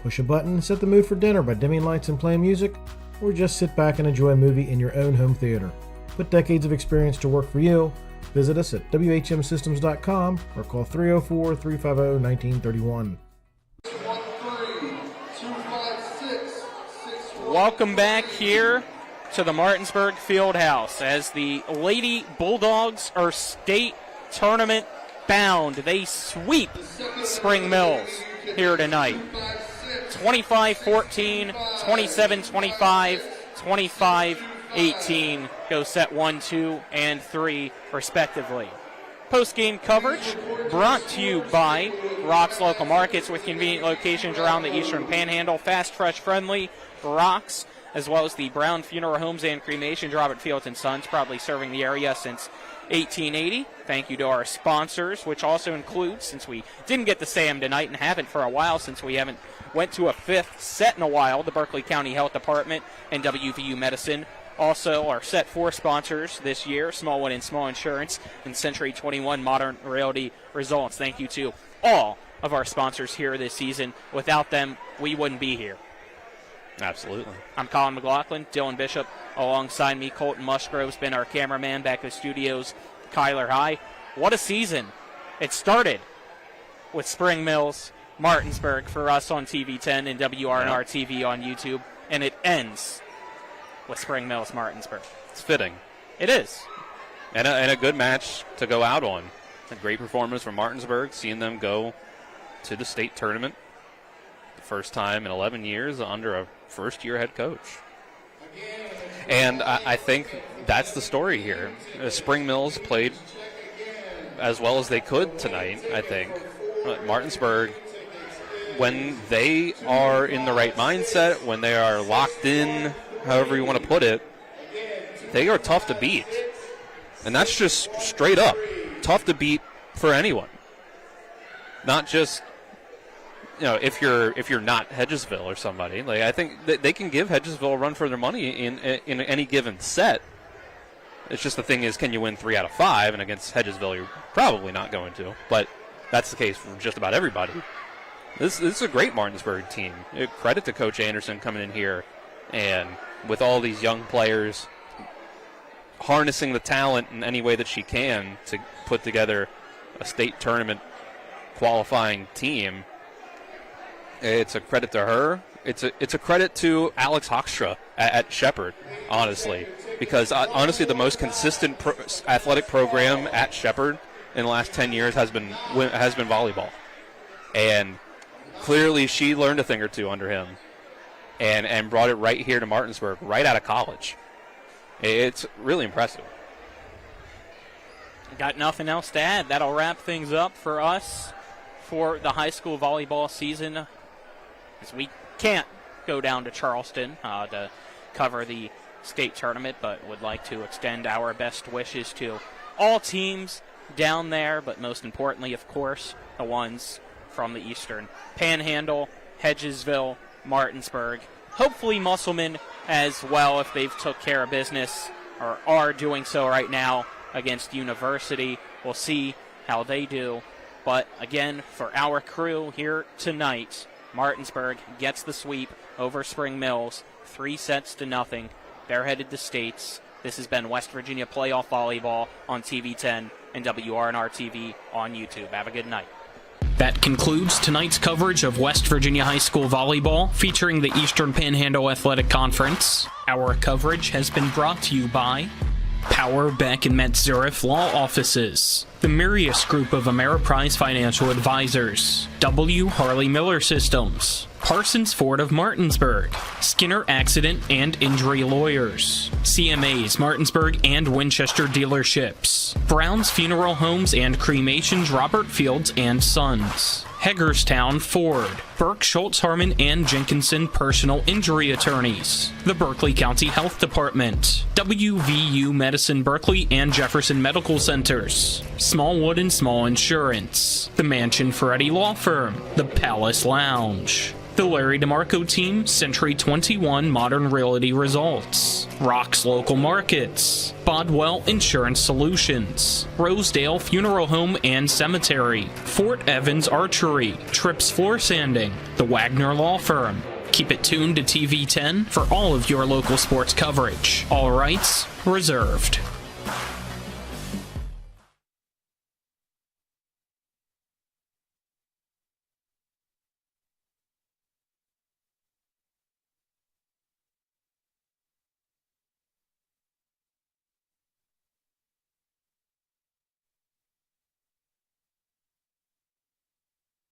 Push a button and set the mood for dinner by dimming lights and playing music, or just sit back and enjoy a movie in your own home theater. Put decades of experience to work for you. Visit us at WHMsystems.com or call 304-350-1931. Welcome back here to the Martinsburg Fieldhouse as the Lady Bulldogs are state tournament bound. They sweep Spring Mills here tonight. 25-14, 27-25, 25-18 go set 1, 2, and 3 respectively. Post-game coverage brought to you by Rock's Local Markets with convenient locations around the Eastern Panhandle. Fast, fresh, friendly Rock's, as well as the Brown Funeral Homes and Cremations, Robert Fields & Sons, proudly serving the area since 1880. Thank you to our sponsors, which also includes, since we didn't get to say them tonight and haven't for a while, since we haven't went to a fifth set in a while, the Berkeley County Health Department and WVU Medicine. Also, our set 4 sponsors this year, Smallwood and Small Insurance and Century 21 Modern Realty Results. Thank you to all of our sponsors here this season. Without them, we wouldn't be here. Absolutely. I'm Colin McLaughlin. Dylan Bishop alongside me. Colton Musgrove's been our cameraman back in the studios. Kyler High. What a season. It started with Spring Mills, Martinsburg for us on TV10 and WRNR TV on YouTube, and it ends with Spring Mills, Martinsburg. It's fitting. It is. And a good match to go out on. A great performance from Martinsburg, seeing them go to the state tournament. The first time in 11 years under a first-year head coach. And I think that's the story here. Spring Mills played as well as they could tonight, I think. Martinsburg, when they are in the right mindset, when they are locked in, however you want to put it, they are tough to beat. And that's just straight up tough to beat for anyone. Not just, if you're not Hedgesville or somebody. Like, I think that they can give Hedgesville a run for their money in any given set. It's just the thing is, can you win 3 out of 5? And against Hedgesville, you're probably not going to. But that's the case for just about everybody. This is a great Martinsburg team. Credit to Coach Anderson coming in here and with all these young players harnessing the talent in any way that she can to put together a state tournament qualifying team. It's a credit to her. it's a credit to Alex Hoekstra at Shepherd, honestly, because honestly the most consistent athletic program at Shepherd in the last 10 years has been volleyball, and clearly she learned a thing or two under him, and brought it right here to Martinsburg right out of college. It's really impressive. Got nothing else to add. That'll wrap things up for us for the high school volleyball season, as we can't go down to Charleston to cover the state tournament, but would like to extend our best wishes to all teams down there, but most importantly, of course, the ones from the Eastern Panhandle, Hedgesville, Martinsburg, hopefully Musselman as well if they've took care of business or are doing so right now against University. We'll see how they do. But again, for our crew here tonight, Martinsburg gets the sweep over Spring Mills, 3-0. They're headed to states. This has been West Virginia Playoff Volleyball on TV10 and WRNR TV on YouTube. Have a good night. That concludes tonight's coverage of West Virginia High School Volleyball featuring the Eastern Panhandle Athletic Conference. Our coverage has been brought to you by Power, Beck, and Metzgerif Law Offices, the Mirius Group of Ameriprise Financial Advisors, W. Harley Miller Systems, Parsons Ford of Martinsburg, Skinner Accident and Injury Lawyers, CMA's Martinsburg and Winchester Dealerships, Brown's Funeral Homes and Cremations Robert Fields and Sons, Hagerstown Ford, Burke, Schultz, Harmon, and Jenkinson Personal Injury Attorneys, the Berkeley County Health Department, WVU Medicine Berkeley and Jefferson Medical Centers, Smallwood and Small Insurance, the Mansion Ferretti Law Firm, the Palace Lounge, the Larry DeMarco Team, Century 21 Modern Realty Results, Rock's Local Markets, Bodwell Insurance Solutions, Rosedale Funeral Home and Cemetery, Fort Evans Archery, Trips Floor Sanding, the Wagner Law Firm. Keep it tuned to TV10 for all of your local sports coverage. All rights reserved.